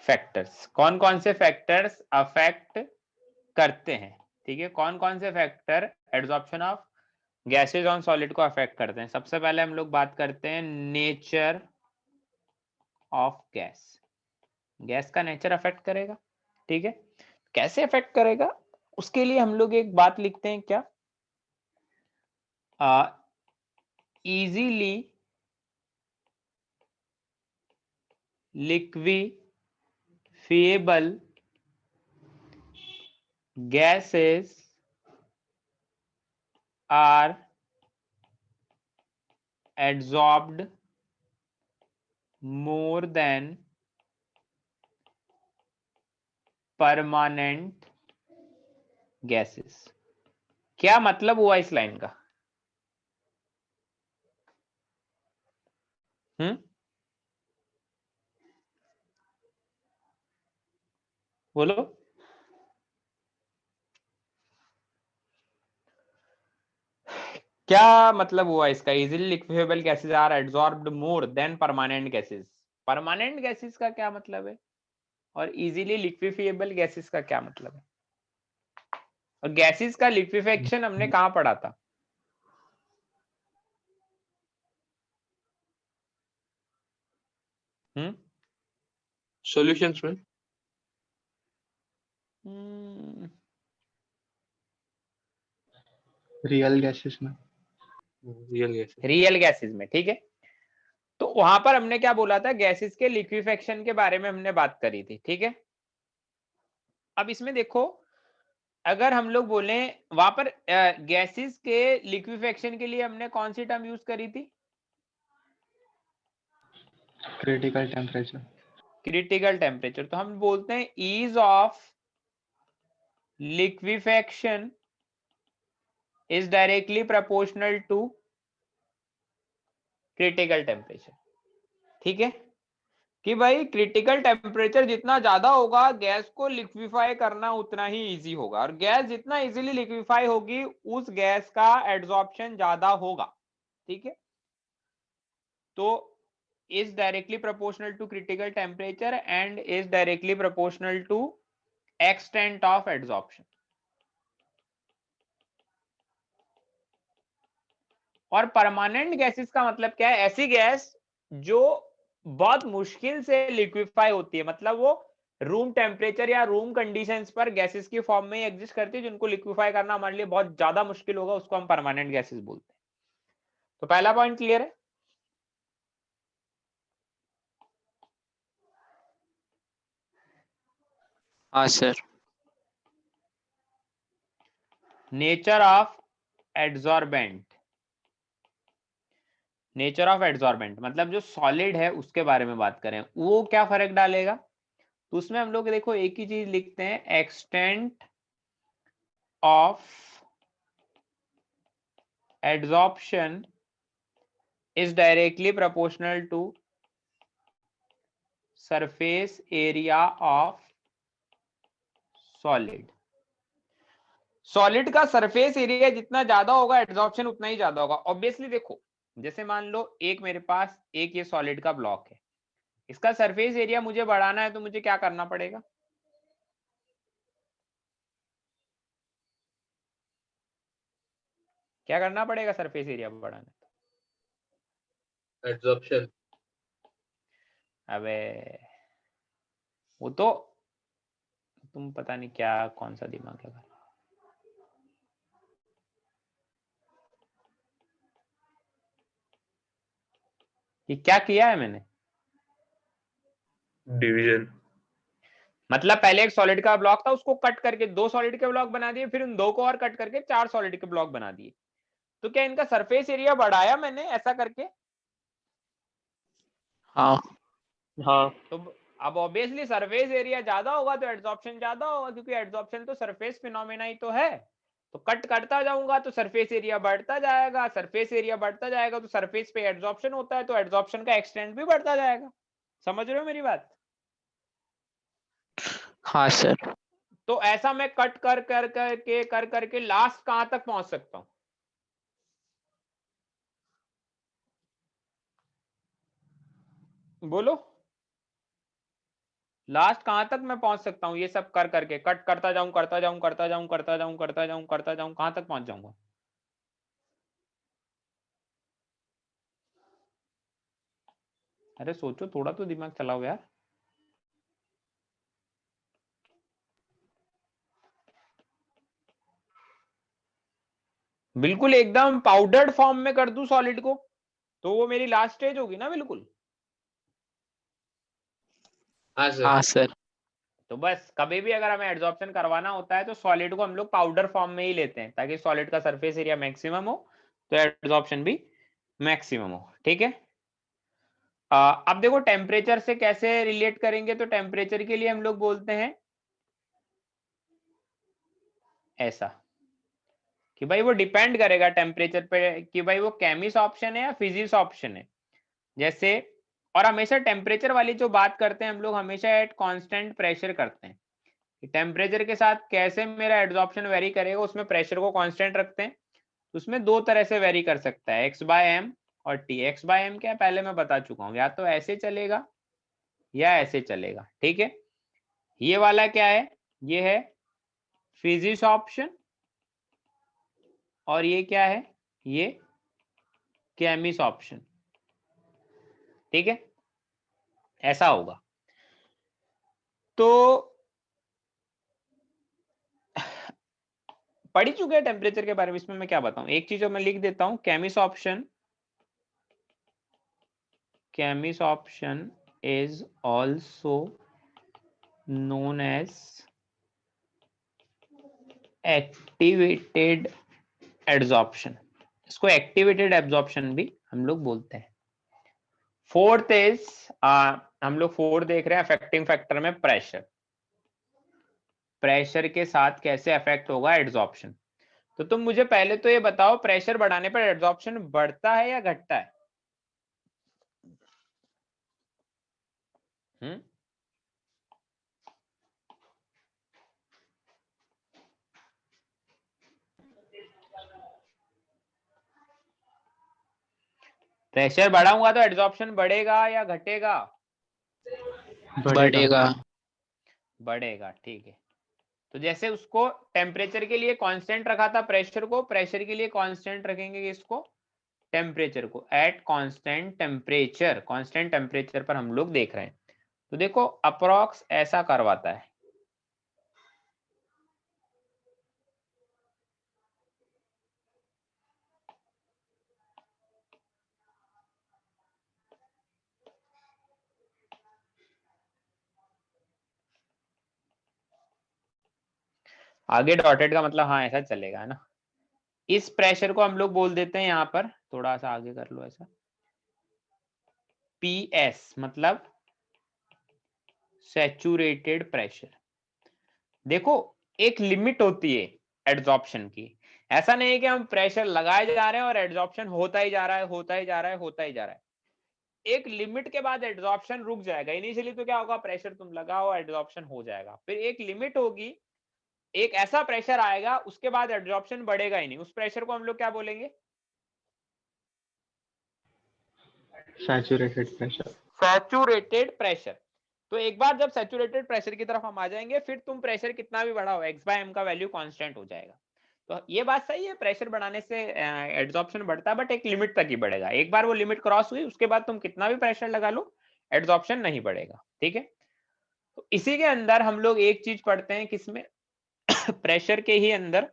फैक्टर्स, कौन कौन से फैक्टर्स अफेक्ट करते हैं? ठीक है, कौन कौन से factor adsorption of gases on solid को अफेक्ट करते हैं? सबसे पहले हम लोग बात करते हैं नेचर ऑफ गैस। गैस का नेचर अफेक्ट करेगा। ठीक है, कैसे अफेक्ट करेगा? उसके लिए हम लोग एक बात लिखते हैं, क्या? Easily liquefiable gases are adsorbed more than permanent gases. क्या मतलब हुआ इस लाइन का? बोलो। क्या मतलब हुआ इसका? Easily liquefiable gases are absorbed more than permanent gases. Permanent gases का क्या मतलब है और इजीली लिक्विफाइबल गैसेस का क्या मतलब है? और गैसेस का लिक्विफेक्शन हमने कहां पढ़ा था? सॉल्यूशंस में। रियल गैसेस में। रियल गैसेस में, ठीक है। तो वहां पर हमने क्या बोला था? गैसेस के लिक्विफेक्शन के बारे में हमने बात करी थी, ठीक है। अब इसमें देखो, अगर हम लोग बोले वहां पर गैसेस के लिक्विफेक्शन के लिए हमने कौन सी टर्म यूज करी थी? Critical temperature. Critical temperature. तो हम बोलते हैं ease of liquefaction is directly proportional to critical temperature, ठीक है। कि भाई क्रिटिकल टेम्परेचर जितना ज्यादा होगा गैस को लिक्विफाई करना उतना ही इजी होगा, और गैस जितना इजीली लिक्विफाई होगी उस गैस का एड्सॉर्प्शन ज्यादा होगा, ठीक है। तो is directly proportional to critical temperature and is directly proportional to extent of adsorption. और परमानेंट गैसेस का मतलब क्या है? ऐसी गैस जो बहुत मुश्किल से लिक्विफाई होती है, मतलब वो रूम टेम्परेचर या रूम कंडीशंस पर गैसेस की फॉर्म में एग्जिस्ट करती है, जिनको लिक्विफाई करना हमारे लिए बहुत ज्यादा मुश्किल होगा, उसको हम परमानेंट गैसेस बोलते हैं। तो पहला पॉइंट क्लियर है? हाँ sir. Nature of adsorbent. Nature of adsorbent मतलब जो सॉलिड है उसके बारे में बात करें, वो क्या फर्क डालेगा? तो उसमें हम लोग देखो एक ही चीज लिखते हैं, extent of adsorption is directly proportional to surface area of solid. Solid का सरफेस एरिया जितना ज्यादा होगा एड्सॉर्प्शन उतना ही ज्यादा होगा। ऑब्वियसली देखो, जैसे मान लो एक मेरे पास एक ये सॉलिड का ब्लॉक है, इसका सरफेस एरिया मुझे बढ़ाना है तो मुझे क्या करना पड़ेगा? क्या करना पड़ेगा सरफेस एरिया बढ़ाने? एब्जॉर्प्शन। अबे वो तो तुम पता नहीं क्या कौन सा दिमाग लगा। कि क्या किया है मैंने? डिवीजन। मतलब पहले एक सॉलिड का ब्लॉक था, उसको कट करके दो सॉलिड के ब्लॉक बना दिए, फिर उन दो को और कट करके चार सॉलिड के ब्लॉक बना दिए। तो क्या इनका सरफेस एरिया बढ़ाया मैंने ऐसा करके? हाँ। हाँ। तो अब ऑब्वियसली सरफेस एरिया ज्यादा होगा तो एड्सॉर्प्शन ज्यादा होगा, क्योंकि एड्सॉर्प्शन तो सरफेस फिनोमेना ही तो है। तो कट करता जाऊंगा तो सरफेस एरिया बढ़ता जाएगा, सरफेस एरिया बढ़ता जाएगा तो सरफेस पे एड्सॉर्प्शन होता है, तो एड्सॉर्प्शन का एक्सटेंट भी बढ़ता जाएगा। समझ रहे हो मेरी बात? हाँ सर। तो ऐसा मैं कट कर करके लास्ट कहां तक पहुंच सकता हूं? बोलो, लास्ट कहां तक मैं पहुंच सकता हूं? ये सब कर करके कट करता जाऊं करता जाऊं करता जाऊं करता जाऊं करता जाऊं करता जाऊं, कहां तक पहुंच जाऊंगा? अरे सोचो, थोड़ा तो दिमाग चलाओ यार। बिल्कुल एकदम पाउडर्ड फॉर्म में कर दूं सॉलिड को तो वो मेरी लास्ट स्टेज होगी ना, बिल्कुल। हाँ सर। हाँ सर। तो बस कभी भी अगर हमें एड्सॉर्प्शन करवाना होता है तो सॉलिड को हम लोग पाउडर फॉर्म में ही लेते हैं, ताकि सॉलिड का सरफेस एरिया मैक्सिमम हो तो एड्सॉर्प्शन भी मैक्सिमम हो, ठीक है। अब देखो टेम्परेचर से कैसे रिलेट करेंगे, तो टेम्परेचर के लिए हम लोग बोलते हैं ऐसा, कि भाई वो डिपेंड करेगा टेम्परेचर पे कि भाई वो केमिस ऑप्शन है या फिजिक्स ऑप्शन है। जैसे और हमेशा टेम्परेचर वाली जो बात करते हैं हम लोग हमेशा एट कांस्टेंट प्रेशर करते हैं। टेम्परेचर के साथ कैसे मेरा एड्सॉर्प्शन वेरी करेगा, उसमें प्रेशर को कांस्टेंट रखते हैं। उसमें दो तरह से वेरी कर सकता है, x/m और t। x/m क्या है पहले मैं बता चुका हूँ, या तो ऐसे चलेगा या ऐसे चलेगा, ठीक है। ये वाला क्या है, ये है फिजिक्स ऑप्शन और ये क्या है, ये केमिस ऑप्शन, ठीक है, ऐसा होगा। तो पढ़ ही चुके हैं टेम्परेचर के बारे में, इसमें मैं क्या बताऊं, एक चीज मैं लिख देता हूं, Cummins option is also known as activated adsorption। इसको एक्टिवेटेड एब्जॉर्प्शन भी हम लोग बोलते हैं। फोर्थ इज हम लोग फोर्थ देख रहे हैं अफेक्टिंग फैक्टर में प्रेशर के साथ कैसे अफेक्ट होगा एड्सॉर्प्शन। तो तुम मुझे पहले तो ये बताओ, प्रेशर बढ़ाने पर एड्सॉर्प्शन बढ़ता है या घटता है? प्रेशर बढ़ाऊंगा तो एड्सॉर्प्शन बढ़ेगा या घटेगा? बढ़ेगा। बढ़ेगा, ठीक है। तो जैसे उसको टेम्परेचर के लिए कांस्टेंट रखा था, प्रेशर को, प्रेशर के लिए कांस्टेंट रखेंगे इसको, टेम्परेचर को। एट कांस्टेंट टेम्परेचर पर हम लोग देख रहे हैं। तो देखो अप्रॉक्स ऐसा करवाता है, आगे डॉटेड का मतलब हाँ ऐसा चलेगा, है ना। इस प्रेशर को हम लोग बोल देते हैं यहाँ पर, थोड़ा सा आगे कर लो ऐसा, PS मतलब सैचुरेटेड प्रेशर। देखो एक लिमिट होती है एड्सॉर्प्शन की, ऐसा नहीं है कि हम प्रेशर लगाए जा रहे हैं और एड्सॉर्प्शन होता ही जा रहा है, होता ही जा रहा है, होता ही जा रहा है। एक लिमिट के बाद एड्सॉर्प्शन रुक जाएगा। इनिशियली तो क्या होगा, प्रेशर तुम लगाओ एड्सॉर्प्शन हो जाएगा, फिर एक लिमिट होगी, एक ऐसा प्रेशर आएगा उसके बाद एड्सॉर्प्शन बढ़ेगा ही नहीं। उस प्रेशर को हम लोग क्या बोलेंगे? Saturated pressure. Saturated pressure. तो एक बार जब सैचुरेटेड प्रेशर की तरफ हम आ जाएंगे, फिर तुम प्रेशर कितना भी बढ़ाओ x/m का वैल्यू कांस्टेंट हो जाएगा। तो ये बात सही है, प्रेशर बढ़ाने से एड्सॉर्प्शन बढ़ता है, बट एक लिमिट तक ही बढ़ेगा। एक बार वो लिमिट क्रॉस हुई उसके बाद तुम कितना भी प्रेशर लगा लो एड्सॉर्प्शन नहीं बढ़ेगा, ठीक है। तो इसी के अंदर हम लोग एक चीज पढ़ते हैं, किसमें प्रेशर के ही अंदर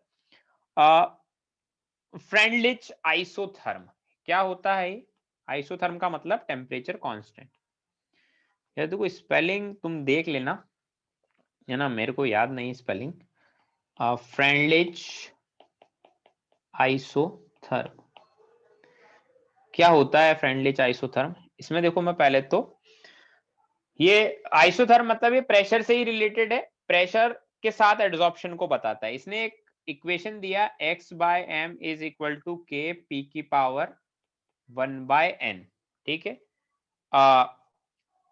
फ्रेंडलिच आइसोथर्म। क्या होता है आइसोथर्म का मतलब टेम्परेचर कांस्टेंट। यार देखो स्पेलिंग तुम देख लेना, है ना, मेरे को याद नहीं स्पेलिंग। फ्रेंडलिच आइसोथर्म क्या होता है? फ्रेंडलिच आइसोथर्म, इसमें देखो मैं पहले तो ये आइसोथर्म मतलब ये प्रेशर से ही रिलेटेड है, प्रेशर के साथ एड्सॉर्प्शन को बताता है। इसने एक इक्वेशन दिया x/m is equal to k p की पावर 1/n, ठीक है।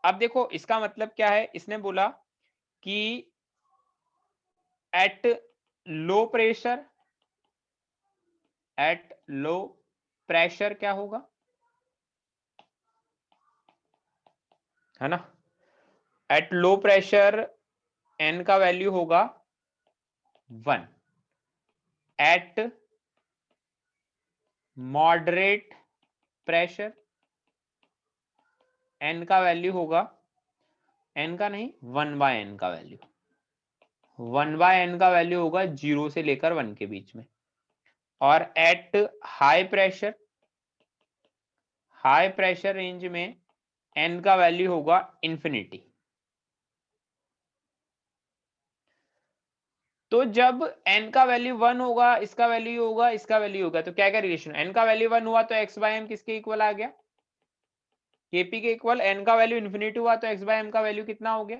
अब देखो इसका मतलब क्या है, इसने बोला कि एट लो प्रेशर क्या होगा, है ना। एट लो प्रेशर n का वैल्यू होगा 1, एट मॉडरेट प्रेशर n का वैल्यू होगा, n का नहीं 1/n का वैल्यू, 1/n का वैल्यू होगा 0 से लेकर 1 के बीच में। और एट हाई प्रेशर रेंज में n का वैल्यू होगा इंफिनिटी। तो जब n का वैल्यू 1 होगा, इसका वैल्यू होगा, इसका वैल्यू होगा, तो क्या क्या रिलेशन, n का वैल्यू 1 हुआ तो x/m किसके इक्वल आ गया, kp के इक्वल। n का वैल्यू इंफिनिटी हुआ तो x/m का वैल्यू कितना हो गया,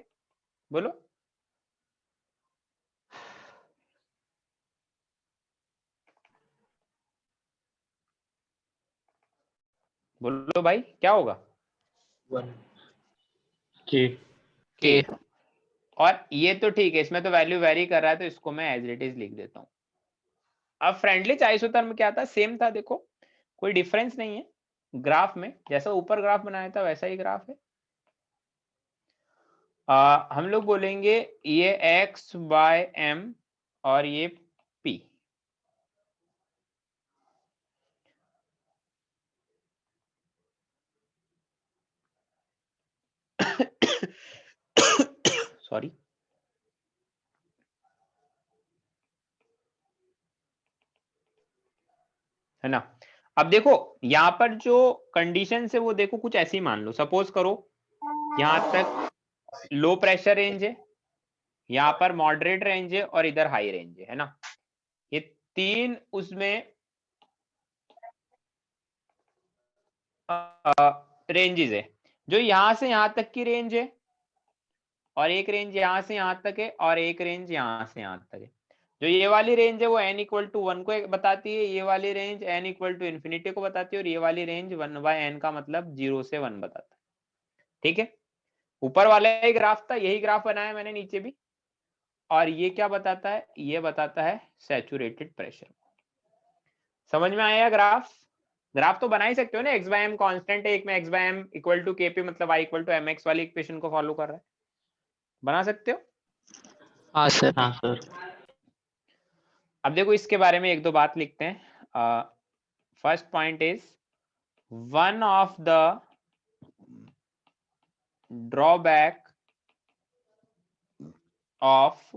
बोलो। बोलो भाई क्या होगा? के के और ये तो ठीक है, इसमें तो वैल्यू वेरी कर रहा है तो इसको मैं एज इट इज लिख देता हूं। अब फ्रेंडली आइसोथर्म क्या था? सेम था, देखो कोई डिफरेंस नहीं है ग्राफ में, जैसा ऊपर ग्राफ बनाया था वैसा ही ग्राफ है। हम लोग बोलेंगे ये x बाय m और ये p। सॉरी, है ना। अब देखो यहां पर जो कंडीशन है वो देखो कुछ ऐसी मान लो, सपोज करो यहां तक लो प्रेशर रेंज है, यहाँ पर मॉडरेट रेंज है और इधर हाई रेंज है ना। ये तीन उसमें रेंजेस है। जो यहां से यहां तक की रेंज है और एक रेंज यहां से यहां तक है और एक रेंज यहां से यहां तक है। जो ये वाली रेंज है वो n इक्वल टू 1 को बताती है, ये वाली range n equal to infinity को बताती है और ये वाली रेंज 1/n का मतलब 0 से 1 बताता है। ठीक है, ऊपर वाला ही ग्राफ था, यही ग्राफ बनाया मैंने नीचे भी। और ये क्या बताता है? ये बताता है सैचुरेटेड प्रेशर। समझ में आया ग्राफ? ग्राफ तो बना ही सकते हो ना, एक्स बाय एम कॉन्स्टेंट है, एक में X by M equal to KP मतलब I equal to M X वाली इक्वेशन को फॉलो कर रहा है, बना सकते हो। हाँ सर। हाँ सर। अब देखो इसके बारे में एक दो बात लिखते हैं। First point is one of the drawback of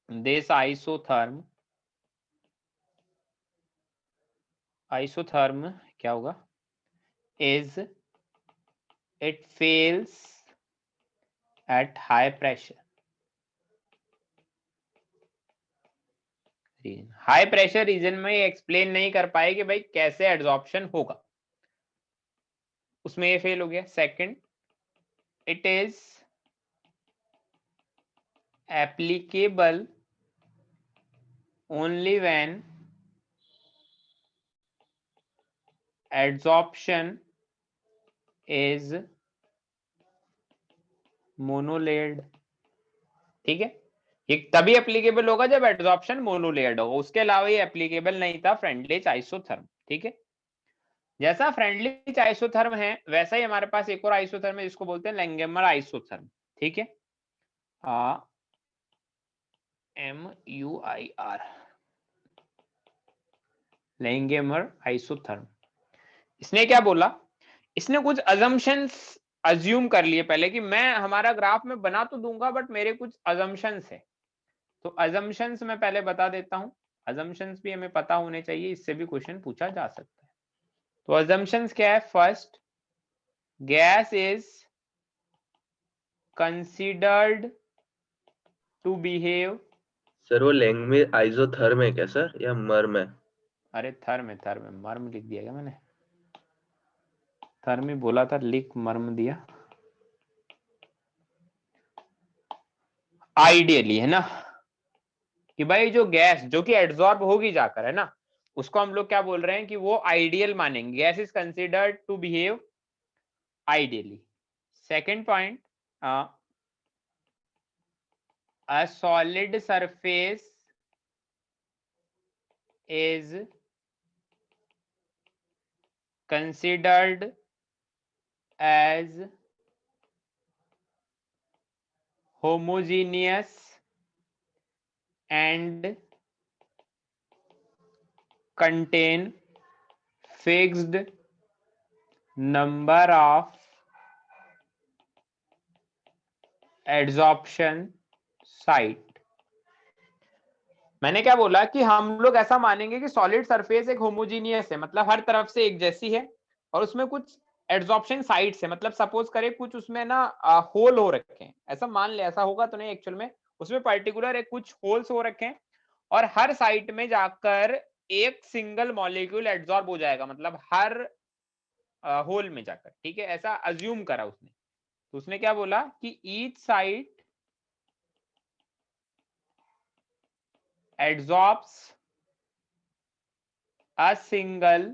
this isotherm क्या होगा? Is it fails at high pressure. High pressure region में एक्सप्लेन नहीं कर पाए कि भाई कैसे एड्सॉर्प्शन होगा, उसमें ये फेल हो गया। Second, it is applicable only when adsorption is monolayered. ठीक है, ये तभी एप्लीकेबल होगा जब एड्सॉर्प्शन मोनोलेयर्ड होगा, उसके अलावा ये एप्लीकेबल नहीं था फ्रेंडलिच आइसोथर्म। ठीक है, जैसा फ्रेंडलिच आइसोथर्म है वैसा ही हमारे पास एक और आइसोथर्म है जिसको बोलते हैं लैंगेमर आइसोथर्म। ठीक है, MUIR, लैंगेमर आइसोथर्म। इसने क्या बोला? इसने कुछ अजम्पशंस अज्यूम कर लिए पहले कि मैं हमारा ग्राफ में बना तो दूंगा बट मेरे कुछ अजम्पशंस है। तो अजम्पशंस मैं पहले बता देता हूं, अजम्पशंस भी हमें पता होने चाहिए, इससे भी क्वेश्चन पूछा जा सकता है। तो अजम्पशंस क्या है? First, gas is considered to behave. Sir वो लैंग में आइसोथर्म है क्या सर, या मर्म है? अरे थर्म है, थर्म है, मर्म लिख दिया क्या मैंने? थर्म ही बोला था, लिख मर्म दिया। आइडियली है ना कि भाई जो गैस जो कि एड्सॉर्ब होगी जाकर, है ना, उसको हम लोग क्या बोल रहे हैं कि वो आइडियल मानेंगे। Gas is considered to behave ideally. Second point, a solid surface is considered as homogeneous and contain fixed number of adsorption site। मैंने क्या बोला कि हम लोग ऐसा मानेंगे कि सॉलिड सरफेस एक होमोजीनियस है, मतलब हर तरफ से एक जैसी है, और उसमें कुछ एड्सॉर्प्शन साइट्स है, मतलब सपोज करें कुछ उसमें ना होल हो रखे हैं, ऐसा मान ले, ऐसा होगा तो नहीं एक्चुअल में, उसमें पर्टिकुलर एक कुछ होल्स हो रखे हैं और हर साइट में जाकर एक सिंगल मॉलिक्यूल एड्सॉर्ब हो जाएगा, मतलब हर होल में जाकर। ठीक है, ऐसा अज्यूम करा उसने। तो उसने क्या बोला कि each site adsorbs a single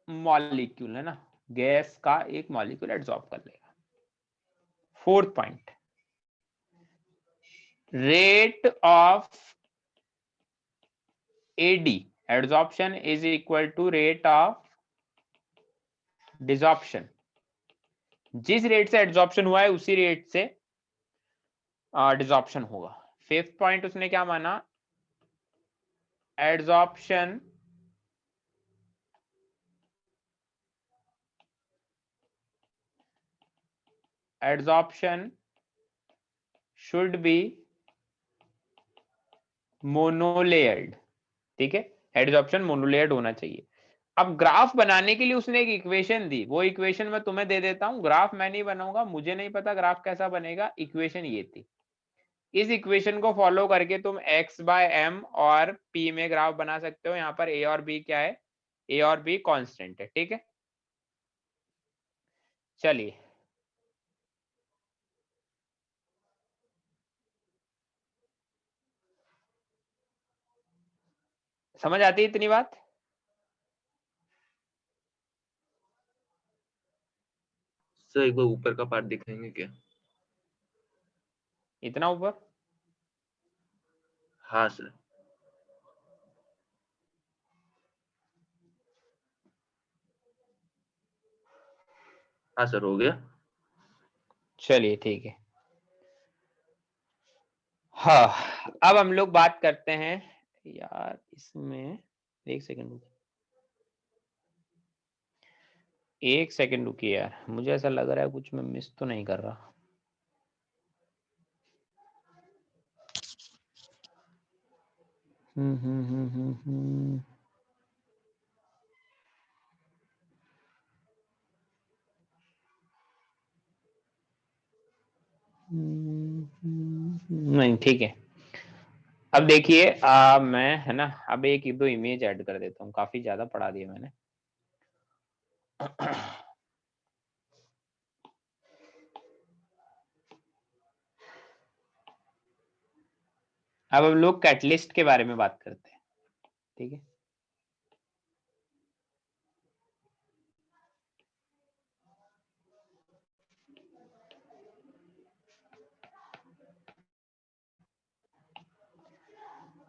molecule है ना, गैस का एक मॉलिक्यूल एब्जॉर्ब कर लेगा। Fourth point, rate of AD absorption is equal to rate of desorption. जिस रेट से एब्जॉर्प्शन हुआ है उसी रेट से डिसॉर्प्शन होगा। फिफ्थ पॉइंट उसने क्या माना, एब्जॉर्प्शन शुड बी मोनोलेयर्ड। ठीक है, एब्जॉर्प्शन मोनोलेयर्ड होना चाहिए। अब ग्राफ बनाने के लिए उसने एक इक्वेशन दी, वो इक्वेशन मैं तुम्हें दे देता हूं। ग्राफ मैं नहीं बनाऊंगा, मुझे नहीं पता ग्राफ कैसा बनेगा, इक्वेशन ये थी। इस इक्वेशन को फॉलो करके तुम x/m और p में ग्राफ बना सकते हो। यहाँ पर a और b क्या है, a और b कांस्टेंट है। ठीक है, चलिए समझ आती है इतनी बात? सर एक बार ऊपर का पार्ट दिखाएंगे क्या? इतना ऊपर? हाँ सर। हाँ सर, हो गया। चलिए ठीक है। हाँ, अब हम लोग बात करते हैं यार इसमें, एक सेकंड रुकिए यार, मुझे ऐसा लग रहा है कुछ मैं मिस तो नहीं कर रहा। नहीं ठीक है। अब देखिए मैं है ना, अब एक दो इमेज ऐड कर देता हूँ, काफी ज्यादा पढ़ा दिया मैंने। अब हम लोग कैटलिस्ट के बारे में बात करते हैं। ठीक है,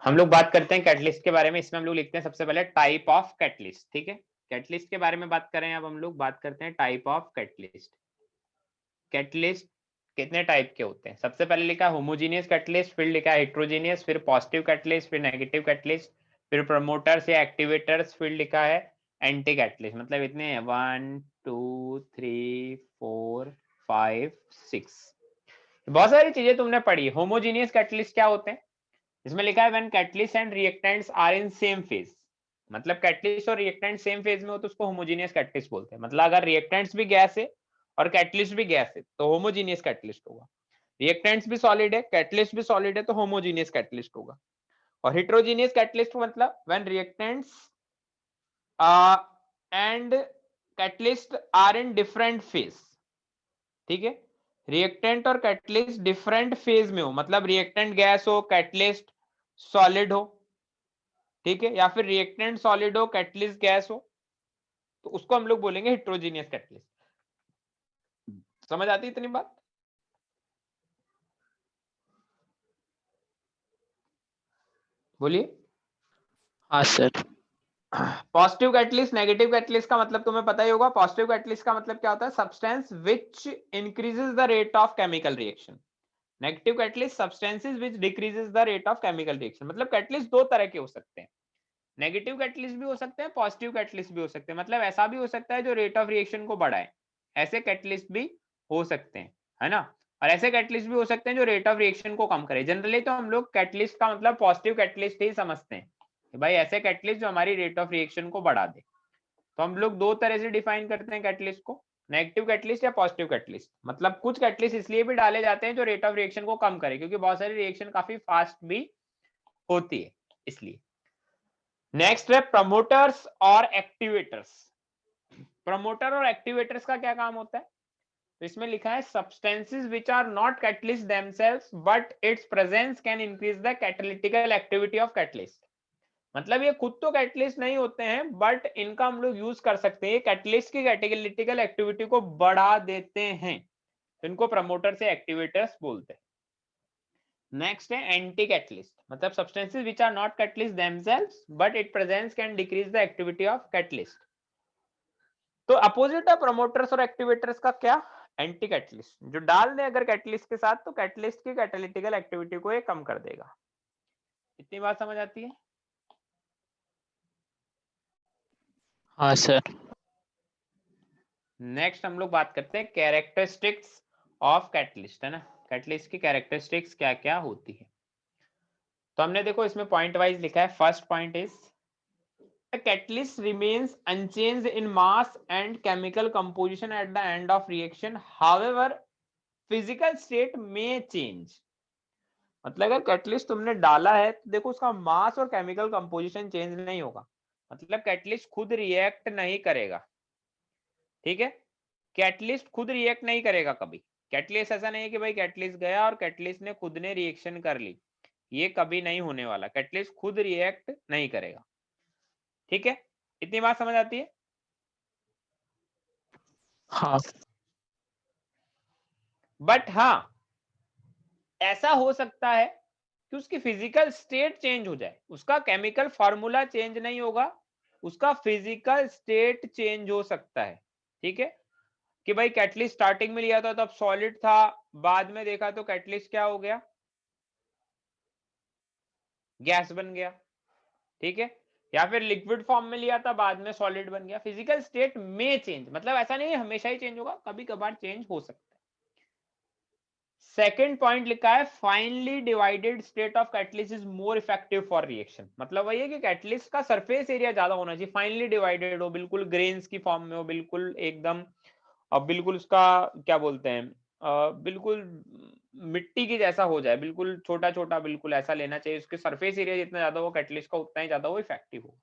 हम लोग बात करते हैं कैटलिस्ट के बारे में। इसमें हम लोग लिखते हैं सबसे पहले टाइप ऑफ कैटलिस्ट। ठीक है, कैटलिस्ट के बारे में बात करें, अब हम लोग बात करते हैं टाइप ऑफ कैटलिस्ट। कैटलिस्ट कितने टाइप के होते हैं? सबसे पहले लिखा है होमोजीनियस कैटलिस्ट, फिर लिखा है हेट्रोजीनियस, फिर पॉजिटिव कैटलिस्ट, फिर नेगेटिव कैटलिस्ट, फिर प्रमोटर्स या एक्टिवेटर्स, फिर लिखा है एंटी कैटलिस्ट। मतलब इतने हैं 1 2 3 4 5 6, बहुत सारी चीजें तुमने पढ़ी। होमोजीनियस कैटलिस्ट क्या होते हैं? इसमें लिखा है when catalyst and reactants are in same phase. मतलब कैटलिस्ट और रिएक्टेंट सेम फेज में हो तो उसको होमोजीनियस कैटलिस्ट बोलते हैं। मतलब अगर रिएक्टेंट्स भी गैस है और कैटलिस्ट भी गैस है तो होमोजीनियस कैटलिस्ट होगा। रिएक्टेंट्स भी सॉलिड है, कैटलिस्ट भी सॉलिड है तो होमोजीनियस कैटलिस्ट होगा। और हेट्रोजीनियस कैटलिस्ट मतलब when reactants and catalyst are in different phase. ठीक है, रिएक्टेंट और कैटलिस्ट डिफरेंट फेज में हो, मतलब रिएक्टेंट गैस हो, कैटलिस्ट सॉलिड हो। ठीक है, या फिर रिएक्टेंट सॉलिड हो, कैटलिस्ट गैस हो, तो उसको हम लोग बोलेंगे हेट्रोजीनियस कैटलिस्ट। समझ आती है इतनी बात? बोलिए। हाँ sir. Positive catalyst, negative catalyst का मतलब तुम्हें पता ही होगा। पॉजिटिव कैटलिस्ट का मतलब क्या होता है? Substance which increases the rate of chemical reaction. Negative catalyst substances which decreases the rate of chemical reaction. मतलब कैटलिस्ट दो तरह के हो सकते हैं, नेगेटिव कैटलिस्ट भी हो सकते हैं, पॉजिटिव कैटलिस्ट भी हो सकते हैं। मतलब ऐसा भी हो सकता है जो रेट ऑफ रिएक्शन को बढ़ाए, ऐसे कैटलिस्ट भी हो सकते हैं, है ना। और ऐसे कैटलिस्ट भी हो सकते हैं जो रेट ऑफ रिएक्शन को कम करे। जनरली तो हम लोग कैटलिस्ट का मतलब पॉजिटिव कैटलिस्ट ही समझते हैं कि भाई ऐसे कैटलिस्ट जो हमारी रेट ऑफ रिएक्शन को बढ़ा दे। तो हम लोग दो तरह से डिफाइन करते हैं कैटलिस्ट को, नेगेटिव कैटलिस्ट या पॉजिटिव कैटलिस्ट। मतलब कुछ कैटलिस्ट इसलिए भी डाले जाते हैं जो रेट ऑफ रिएक्शन को कम करे, क्योंकि बहुत सारी रिएक्शन काफी फास्ट भी होती है इसलिए। नेक्स्ट है प्रमोटर्स और एक्टिवेटर्स। प्रमोटर और एक्टिवेटर्स का क्या काम होता है? तो इसमें लिखा है substances which are not catalyst themselves but its presence can increase the catalytical activity of catalyst. मतलब ये खुद तो कैटलिस्ट नहीं होते हैं, बट इनका हम लोग यूज कर सकते हैं, कैटलिस्ट की कैटालिटिकल एक्टिविटी को बढ़ा देते हैं, तो इनको प्रमोटर से एक्टिवेटर्स बोलते हैं। नेक्स्ट है एंटी कैटलिस्ट, मतलब substances which are not catalyst themselves but it presence can decrease the activity of catalyst. तो अपोजिट ऑफ प्रमोटर्स और एक्टिवेटर्स का क्या, एंटी कैटलिस्ट, जो डाल दे अगर कैटलिस्ट के साथ तो कैटलिस्ट की कैटालिटिकल एक्टिविटी को ये कम कर देगा। इतनी बात समझ आती है? हाँ सर। नेक्स्ट हम लोग बात करते हैं कैरेक्टरिस्टिक्स ऑफ कैटलिस्ट, है ना, कैटलिस्ट की कैरेक्टरिस्टिक्स क्या क्या होती है। तो हमने देखो इसमें पॉइंट वाइज लिखा है। First point is a catalyst remains unchanged in mass and chemical composition at the end of reaction, however physical state may change। मतलब अगर कैटलिस्ट तुमने डाला है तो देखो उसका मास और केमिकल कंपोजिशन चेंज नहीं होगा, मतलब कैटलिस्ट खुद रिएक्ट नहीं करेगा, ठीक है, कैटलिस्ट खुद रिएक्ट नहीं करेगा कभी। कैटलिस्ट ऐसा नहीं है कि भाई कैटलिस्ट गया और कैटलिस्ट ने खुद ने रिएक्शन कर ली, ये कभी नहीं होने वाला, कैटलिस्ट खुद रिएक्ट नहीं करेगा, ठीक है, इतनी बात समझ आती है? हाँ। बट हाँ ऐसा हो सकता है कि उसकी फिजिकल स्टेट चेंज हो जाए, उसका केमिकल फॉर्मूला चेंज नहीं होगा, उसका फिजिकल स्टेट चेंज हो सकता है, ठीक है, कि भाई कैटलिस्ट स्टार्टिंग में लिया था तब सॉलिड था, बाद में देखा तो कैटलिस्ट क्या हो गया, गैस बन गया, ठीक है, या फिर लिक्विड फॉर्म में लिया था बाद में सॉलिड बन गया। फिजिकल स्टेट में चेंज मतलब ऐसा नहीं है हमेशा ही चेंज होगा, कभी कभार चेंज हो सकता है। सेकेंड पॉइंट लिखा है finally divided state of catalyst is more effective for reaction, मतलब वही है कि कैटलिस्ट का सरफेस एरिया ज्यादा होना चाहिए, फाइनली डिवाइडेड हो, बिल्कुल ग्रेन्स की फॉर्म में हो, बिल्कुल एकदम, अब बिल्कुल उसका क्या बोलते हैं, बिल्कुल मिट्टी की जैसा हो जाए, बिल्कुल छोटा छोटा, बिल्कुल ऐसा लेना चाहिए, उसके सरफेस एरिया जितना ज्यादा हो कैटलिस्ट का उतना ही ज्यादा वो इफेक्टिव हो।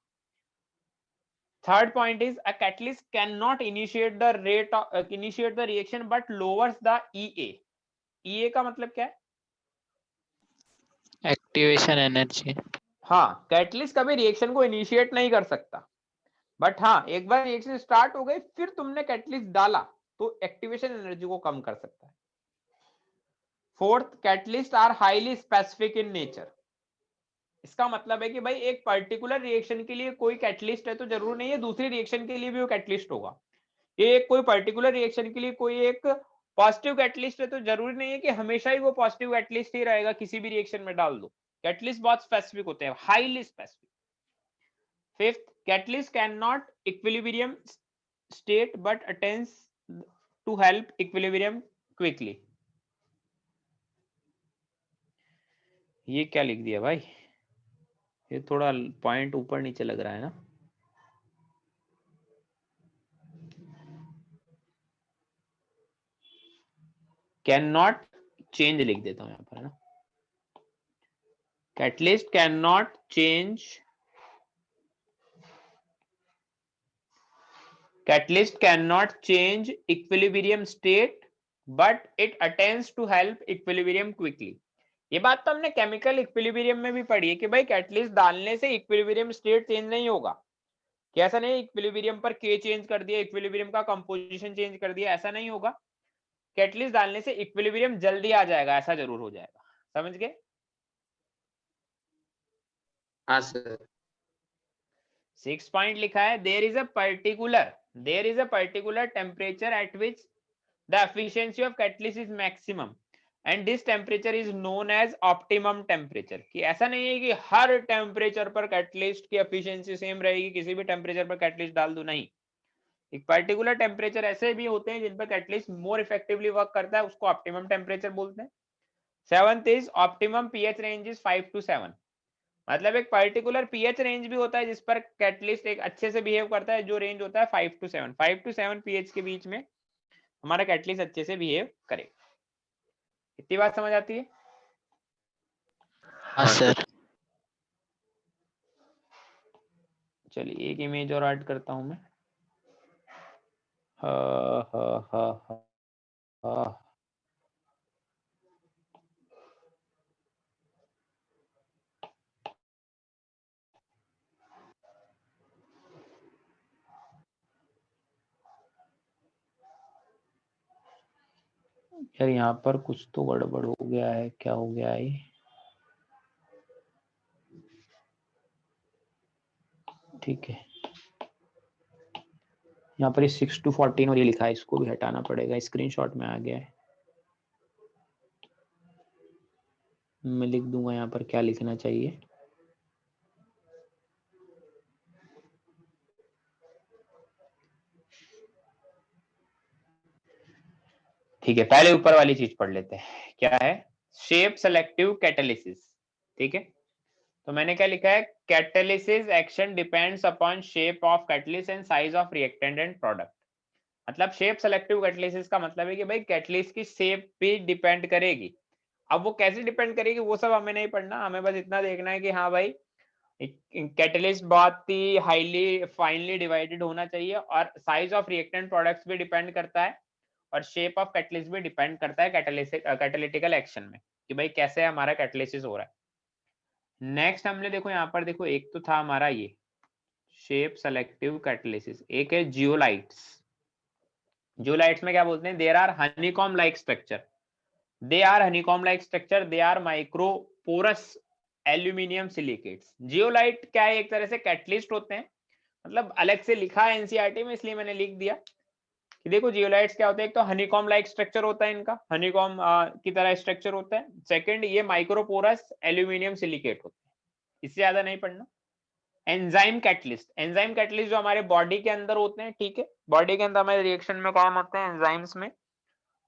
Third point is a catalyst can not initiate the reaction but lowers the EA. EA का मतलब क्या है? Activation energy. हाँ, कैटलिस्ट कभी रिएक्शन को इनिशिएट नहीं कर सकता, बट हाँ एक बार रिएक्शन स्टार्ट हो गई फिर तुमने कैटलिस्ट डाला तो एक्टिवेशन एनर्जी को कम कर सकता है। Fourth, catalyst are highly specific in nature. इसका मतलब है कि भाई एक पर्टिकुलर रिएक्शन के लिए कोई कैटलिस्ट है तो जरूर नहीं है दूसरी रिएक्शन के लिए भी वो कैटलिस्ट होगा। ये कोई पर्टिकुलर रिएक्शन के लिए कोई एक पॉजिटिव कैटलिस्ट है तो जरूरी नहीं है कि हमेशा ही वो पॉजिटिव कैटलिस्ट ही रहेगा, किसी भी रिएक्शन में डाल दो। कैटलिस्ट बहुत स्पेसिफिक होते हैं, highly specific. Fifth, catalyst can not equilibrium state but attains to help equilibrium quickly. ये क्या लिख दिया भाई, ये थोड़ा पॉइंट ऊपर नीचे लग रहा है ना। कैन नॉट चेंज लिख देता हूं यहां पर, है ना, catalyst can not change, catalyst cannot change equilibrium state but it attempts to help equilibrium quickly। ये बात तो हमने केमिकल इक्विलिब्रियम में भी पढ़ी है कि भाई कैटलिस्ट डालने से इक्विलिब्रियम स्टेट चेंज नहीं होगा, कि ऐसा नहीं इक्विलिब्रियम पर के चेंज कर दिया, इक्विलिब्रियम का कंपोजिशन चेंज कर दिया, ऐसा नहीं होगा। कैटलिस्ट डालने से इक्विलिब्रियम जल्दी आ जाएगा, ऐसा जरूर हो जाएगा, समझ गए? हाँ सर। 6 पॉइंट लिखा है there is a particular temperature at which the efficiency of catalyst is maximum and this temperature is known as optimum temperature। कि ऐसा नहीं है कि हर टेम्परेचर पर कैटलिस्ट की एफिशिएंसी सेम रहेगी, किसी भी टेम्परेचर पर कैटलिस्ट डाल दो, नहीं, एक पर्टिकुलर टेम्परेचर ऐसे भी होते हैं जिन पर कैटलिस्ट मोर इफेक्टिवली वर्क करता है, उसको ऑप्टिमम टेम्परेचर बोलते हैं। Seventh is optimum pH range is 5 to 7, मतलब एक पर्टिकुलर पीएच रेंज भी होता है जिस पर कैटलिस्ट एक अच्छे से बिहेव करता है, जो रेंज होता है 5 to 7, 5 to 7 पीएच के बीच में हमारा कैटलिस्ट अच्छे से बिहेव करे। इतनी बात समझ आती है? हाँ सर। चलिए एक इमेज और ऐड करता हूं मैं। हाँ हाँ हाँ हाँ हाँ, यार यहाँ पर कुछ तो गड़बड़ हो गया है, क्या हो गया है? ठीक है, यहाँ पर 6 to 14 और ये लिखा है, इसको भी हटाना पड़ेगा, स्क्रीनशॉट में आ गया है। मैं लिख दूंगा यहाँ पर क्या लिखना चाहिए। ठीक है, पहले ऊपर वाली चीज पढ़ लेते हैं, क्या है? Shape selective catalysis. ठीक है, तो मैंने क्या लिखा है? Catalysis action depends upon shape of catalyst and size of reactant and product. मतलब शेप सेलेक्टिव कैटालिसिस का मतलब है कि भाई कैटलिस्ट की शेप भी डिपेंड करेगी। अब वो कैसे डिपेंड करेगी वो सब हमें नहीं पढ़ना, हमें बस इतना देखना है कि हाँ भाई कैटलिस्ट बहुत ही हाईली फाइनली डिवाइडेड होना चाहिए, और साइज ऑफ रिएक्टेंट प्रोडक्ट्स भी डिपेंड करता है, और शेप ऑफ कैटलिस्ट भी डिपेंड करता है कैटालिटिकल एक्शन में, कि भाई कैसे हमारा कैटालिसिस हो रहा है। नेक्स्ट हमने देखो यहाँ पर देखो, एक तो था हमारा ये शेप सेलेक्टिव कैटालिसिस, एक है जियोलाइट्स। जियोलाइट्स में क्या बोलते हैं? There are honeycomb like structure, they are honeycomb like structure, they are microporous aluminium silicates. Zeolite क्या है? एक तरह से कैटलिस्ट होते हैं, मतलब अलग से लिखा है एनसीईआरटी में इसलिए मैंने लिख दिया कि देखो जियोलाइट्स क्या होता है। एक तो हनीकॉम लाइक स्ट्रक्चर होता है इनका, हनीकॉम की तरह स्ट्रक्चर होता है। सेकंड, ये माइक्रोपोरस एल्यूमिनियम सिलिकेट होते हैं, इससे ज्यादा नहीं पढ़ना। एंजाइम कैटलिस्ट, एंजाइम कैटलिस्ट जो हमारे बॉडी के अंदर होते हैं, ठीक है, बॉडी के अंदर हमारे रिएक्शन में काम होते हैं एंजाइम्स में।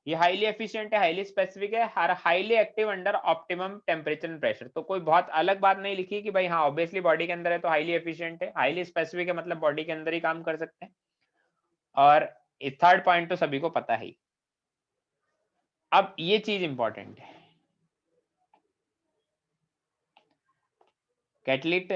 ये हाईली एफिशिएंट है, हाईली स्पेसिफिक है, are highly active under optimum temperature and pressure. तो कोई बहुत अलग बात नहीं लिखी कि भाई हाँ ऑब्वियसली बॉडी के अंदर है तो हाईली एफिशिएंट है, हाईली स्पेसिफिक है मतलब बॉडी के अंदर ही काम कर सकते हैं। और थर्ड पॉइंट तो सभी को पता है। अब ये चीज इंपॉर्टेंट है, कैटलिट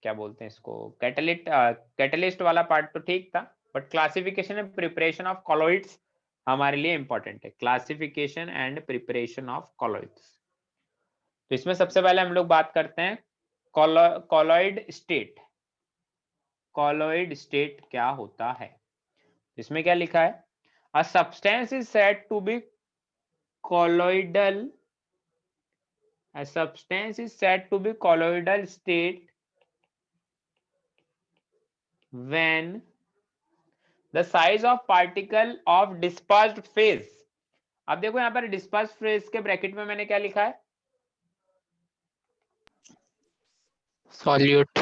क्या बोलते हैं इसको, कैटलिस्ट वाला पार्ट तो ठीक था, but classification and preparation of colloids हमारे लिए इंपॉर्टेंट है। Classification and preparation of colloids, तो इसमें सबसे पहले हम लोग बात करते हैं कॉलोइड स्टेट। कॉलोइड स्टेट क्या होता है? इसमें क्या लिखा है? A substance is said to be colloidal, a substance is said to be colloidal state when the size of particle of dispersed phase। अब देखो यहाँ पर dispersed phase के ब्रैकेट में मैंने क्या लिखा है? सॉल्यूट।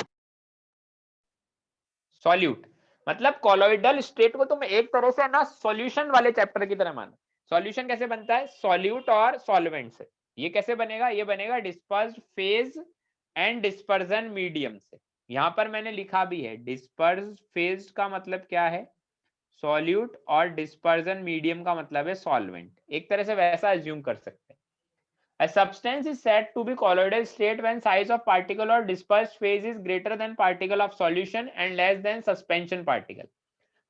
सॉल्यूट, मतलब कॉलोइडल स्टेट को तुम एक तरह से ना सॉल्यूशन वाले चैप्टर की तरह मानो। सॉल्यूशन कैसे बनता है? सॉल्यूट और सॉल्वेंट से। ये कैसे बनेगा? ये बनेगा dispersed phase and dispersion medium से। यहां पर मैंने लिखा भी है, डिस्पर्स्ड फेज का मतलब क्या है? सॉल्यूट, और डिस्पर्जन मीडियम का मतलब है सॉल्वेंट। एक तरह से वैसा अज्यूम कर सकते हैं। A substance is said to be colloidal state when size of particle or dispersed phase is greater than particle of solution and less than suspension particle.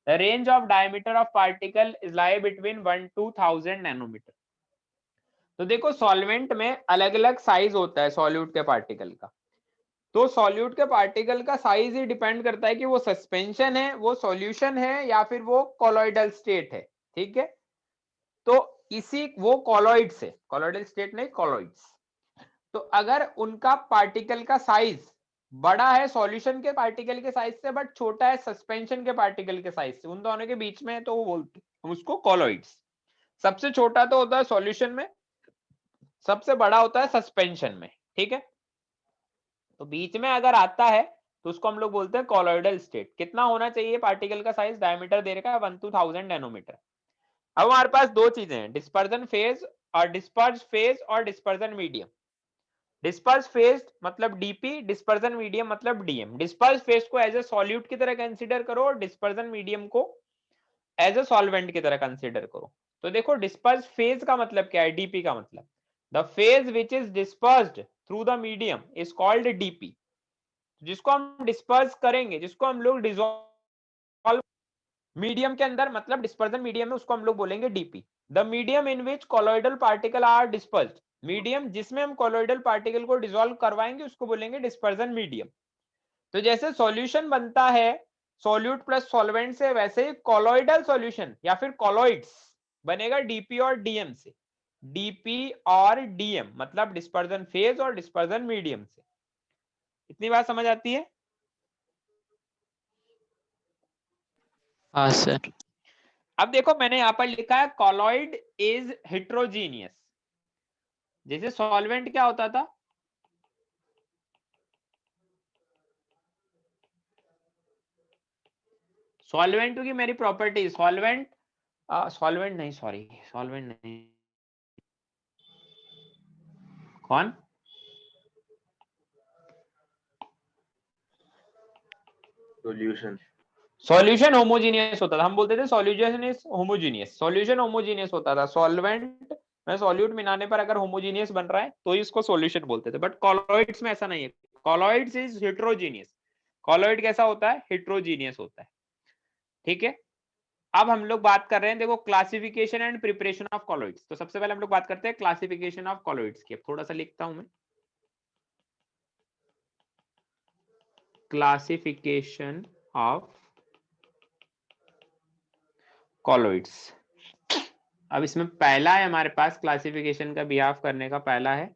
The range of diameter of particle is lie between 1 to 1000 nanometer. तो देखो solvent में अलग अलग size होता है solute के particle का, तो सॉल्यूट के पार्टिकल का साइज ही डिपेंड करता है कि वो सस्पेंशन है, वो सॉल्यूशन है, या फिर वो कॉलोइडल स्टेट है। ठीक है, तो इसी वो कॉलोइड्स है, कॉलोइडल स्टेट नहीं कॉलोइड्स। तो अगर उनका पार्टिकल का साइज बड़ा है सॉल्यूशन के पार्टिकल के साइज से, बट छोटा है सस्पेंशन के पार्टिकल के साइज से, उन दोनों के बीच में, तो वो बोलते हैं उसको कॉलोइड्स। सबसे छोटा तो होता है सॉल्यूशन में, सबसे बड़ा होता है सस्पेंशन में। ठीक है, तो बीच में अगर आता है तो उसको हम लोग बोलते हैं कॉलोइडल स्टेट। कितना होना चाहिए पार्टिकल का साइज? डायमीटर दे रखा है 1 to 1000 नैनोमीटर। अब हमारे पास दो चीजें हैं, डिस्पर्जन फेज और डिस्पर्ज फेज और डिस्पर्जन मीडियम। डिस्पर्ज फेज मतलब डीपी, डिस्पर्जन मीडियम मतलब डीएम। डिस्पर्ज फेज को एज ए सॉल्यूट की तरह कंसीडर करो और डिस्पर्जन मीडियम को एज ए सॉल्वेंट की तरह कंसीडर करो। तो देखो डिस्पर्ज फेज का मतलब क्या है? डीपी का मतलब the phase which is dispersed through the medium is called DP. जिसको हम डिस्पर्स करेंगे, जिसको हम लोग डिसॉल्व मीडियम के अंदर, मतलब डिस्पर्जन मीडियम है, उसको हम लोग बोलेंगे DP. The medium in which colloidal particle are dispersed, medium जिसमें हम कॉलोइडल पार्टिकल को डिसॉल्व करवाएंगे उसको बोलेंगे डिस्पर्जन मीडियम। तो जैसे सॉल्यूशन बनता है सॉल्यूट प्लस सॉल्वेंट से, वैसे ही कॉलोइडल सॉल्यूशन या फिर कॉलोइड्स बनेगा डीपी और डीएम से। डीपी और डीएम मतलब डिस्पर्जन फेज और डिस्पर्जन मीडियम से। इतनी बात समझ आती है? हाँ सर। अब देखो मैंने यहां पर लिखा है कॉलॉइड इज हेट्रोजीनियस। जैसे सॉल्वेंट क्या होता था, सॉल्वेंट की मेरी प्रॉपर्टी, सॉल्वेंट सॉल्वेंट नहीं, सॉरी सॉल्वेंट नहीं, कौन, सॉल्यूशन। सॉल्यूशन होमोजीनियस होता था। हम बोलते थे solution is homogeneous, solution homogeneous होता था। सॉल्वेंट में सॉल्यूट मिलाने पर अगर होमोजीनियस बन रहा है तो इसको सॉल्यूशन बोलते थे। बट कॉलॉइड्स में ऐसा नहीं है, कॉलॉइड्स इज हेट्रोजीनियस। कॉलॉइड कैसा होता है, हेट्रोजीनियस होता है। ठीक है, अब हम लोग बात कर रहे हैं, देखो classification and preparation of colloids. तो सबसे पहले हम लोग बात करते हैं क्लासिफिकेशन ऑफ कॉलॉइड्स की। अब थोड़ा सा लिखता हूं मैं, क्लासिफिकेशन ऑफ कॉलॉइड्स। अब इसमें पहला है हमारे पास क्लासिफिकेशन का बिहाफ करने का, पहला है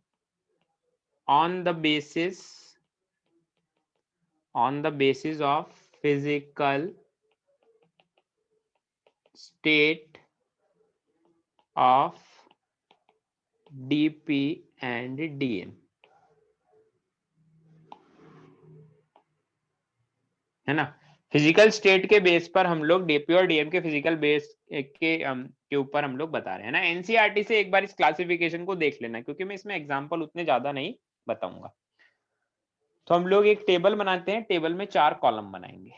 on the basis of physical state of DP and DM, है ना। फिजिकल स्टेट के बेस पर हम लोग डीपी और डीएम के फिजिकल बेस के ऊपर हम लोग बता रहे हैं ना। एनसीईआरटी से एक बार इस क्लासिफिकेशन को देख लेना, क्योंकि मैं इसमें एग्जांपल उतने ज्यादा नहीं बताऊंगा। तो हम लोग एक टेबल बनाते हैं, टेबल में 4 कॉलम बनाएंगे।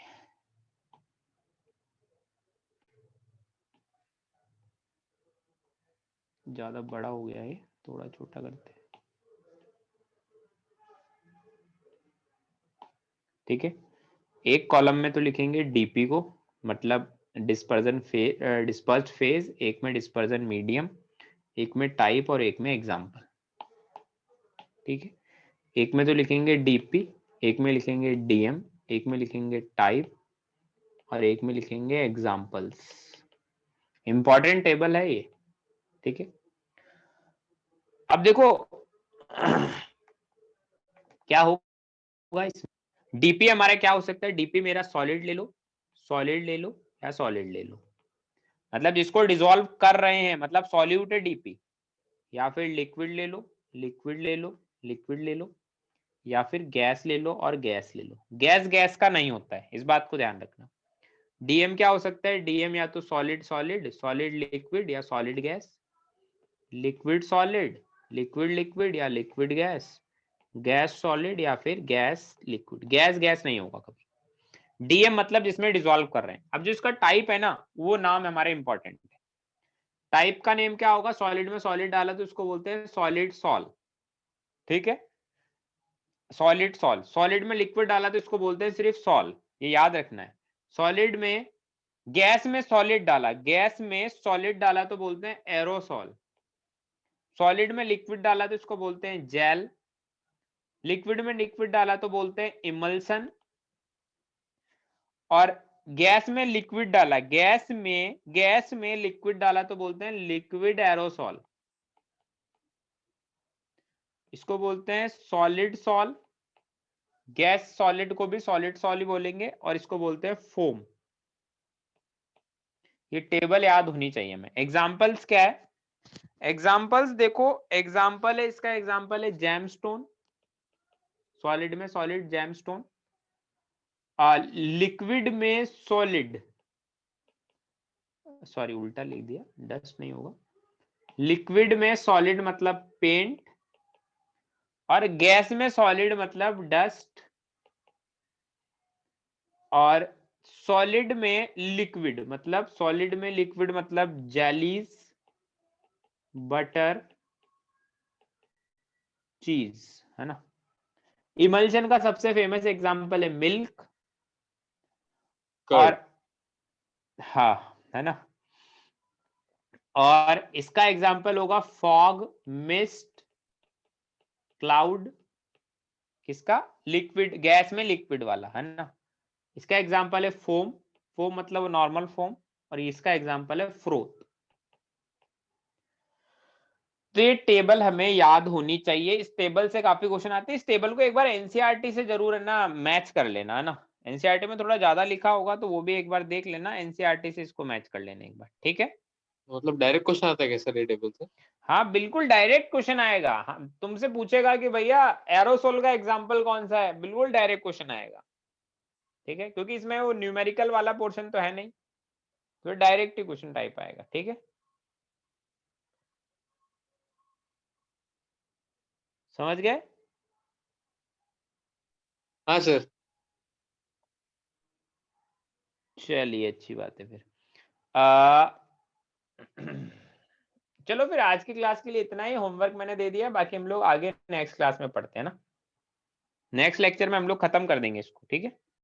ज्यादा बड़ा हो गया है, थोड़ा छोटा करते हैं। ठीक है, एक कॉलम में तो लिखेंगे डीपी को, मतलब डिस्पर्स्ड फेज, एक में डिस्पर्जन मीडियम, एक में टाइप और एक में एग्जाम्पल। ठीक है, एक में तो लिखेंगे डीपी, एक में लिखेंगे डीएम, एक में लिखेंगे टाइप और एक में लिखेंगे एग्जाम्पल्स। इंपॉर्टेंट टेबल है ये। ठीक है, अब देखो क्या होगा इसमें। डीपी हमारा क्या हो सकता है, डीपी मेरा सॉलिड ले लो, सॉलिड ले लो या सॉलिड ले लो, मतलब जिसको डिसॉल्व कर रहे हैं, मतलब सॉल्यूट है डीपी, या फिर लिक्विड ले लो, लिक्विड ले लो, लिक्विड ले लो, या फिर गैस ले लो और गैस ले लो। गैस गैस का नहीं होता है, इस बात को ध्यान रखना। डीएम क्या हो सकता है, डीएम या तो सॉलिड सॉलिड, सॉलिड लिक्विड या solid gas, liquid solid, liquid liquid या लिक्विड गैस, गैस सॉलिड या फिर गैस लिक्विड। गैस गैस नहीं होगा कभी। डीएम मतलब जिसमें डिसॉल्व कर रहे हैं। अब जो इसका टाइप है ना, वो नाम हमारे इंपॉर्टेंट है। टाइप का नेम क्या होगा, सॉलिड में सॉलिड डाला तो उसको बोलते हैं सॉलिड सॉल। ठीक है, सॉलिड सॉल। सॉलिड में लिक्विड डाला तो इसको बोलते हैं सिर्फ सॉल, ये याद रखना है। सॉलिड में गैस में सॉलिड डाला, गैस में सॉलिड डाला तो बोलते हैं एरोसॉल। सॉलिड में लिक्विड डाला तो इसको बोलते हैं जेल, लिक्विड में लिक्विड डाला तो बोलते हैं इमल्सन, और गैस में लिक्विड डाला, गैस में लिक्विड डाला तो बोलते हैं लिक्विड एरोसॉल। इसको बोलते हैं सॉलिड सॉल। गैस सॉलिड को भी सॉलिड सॉल ही बोलेंगे, और इसको बोलते हैं फोम। ये टेबल याद होनी चाहिए हमें। एग्जांपल्स क्या है, एग्जांपल्स देखो, एग्जांपल है इसका, एग्जांपल है जैमस्टोन, सॉलिड में सॉलिड जैमस्टोन, लिक्विड में सॉलिड, सॉरी उल्टा लिख दिया, डस्ट नहीं होगा, लिक्विड में सॉलिड मतलब पेंट, और गैस में सॉलिड मतलब डस्ट, और सॉलिड में लिक्विड मतलब जेलीज, बटर, चीज, है ना। इमल्शन का सबसे फेमस एग्जांपल है मिल्क, और हाँ, है ना। और इसका एग्जांपल होगा फॉग, मिस्ट, क्लाउड। किसका, लिक्विड, गैस में लिक्विड वाला, है ना। इसका एग्जांपल है फोम, फोम मतलब नॉर्मल फोम, और इसका एग्जांपल है फ्रोथ। तो ये टेबल हमें याद होनी चाहिए, इस टेबल से काफी क्वेश्चन आते हैं। इस टेबल को एक बार एनसीईआरटी से जरूर है ना मैच कर लेना, है ना। एनसीईआरटी में थोड़ा ज्यादा लिखा होगा तो वो भी एक बार देख लेना, एनसीईआरटी से इसको मैच कर लेना एक बार, ठीक है। मतलब डायरेक्ट क्वेश्चन आता है क्या सर ये टेबल से? हाँ बिल्कुल डायरेक्ट क्वेश्चन आएगा। हाँ, तुमसे पूछेगा कि भैया एरोसोल का एग्जाम्पल कौन सा है, बिल्कुल डायरेक्ट क्वेश्चन आएगा, ठीक है, क्योंकि इसमें वो न्यूमेरिकल वाला पोर्शन तो है नहीं, तो डायरेक्ट ही क्वेश्चन टाइप आएगा, ठीक है। समझ गए? हाँ सर। चलिए अच्छी बात है फिर। आ, चलो फिर आज की क्लास के लिए इतना ही, होमवर्क मैंने दे दिया, बाकी हम लोग आगे नेक्स्ट क्लास में पढ़ते हैं ना। नेक्स्ट लेक्चर में हम लोग खत्म कर देंगे इसको, ठीक है।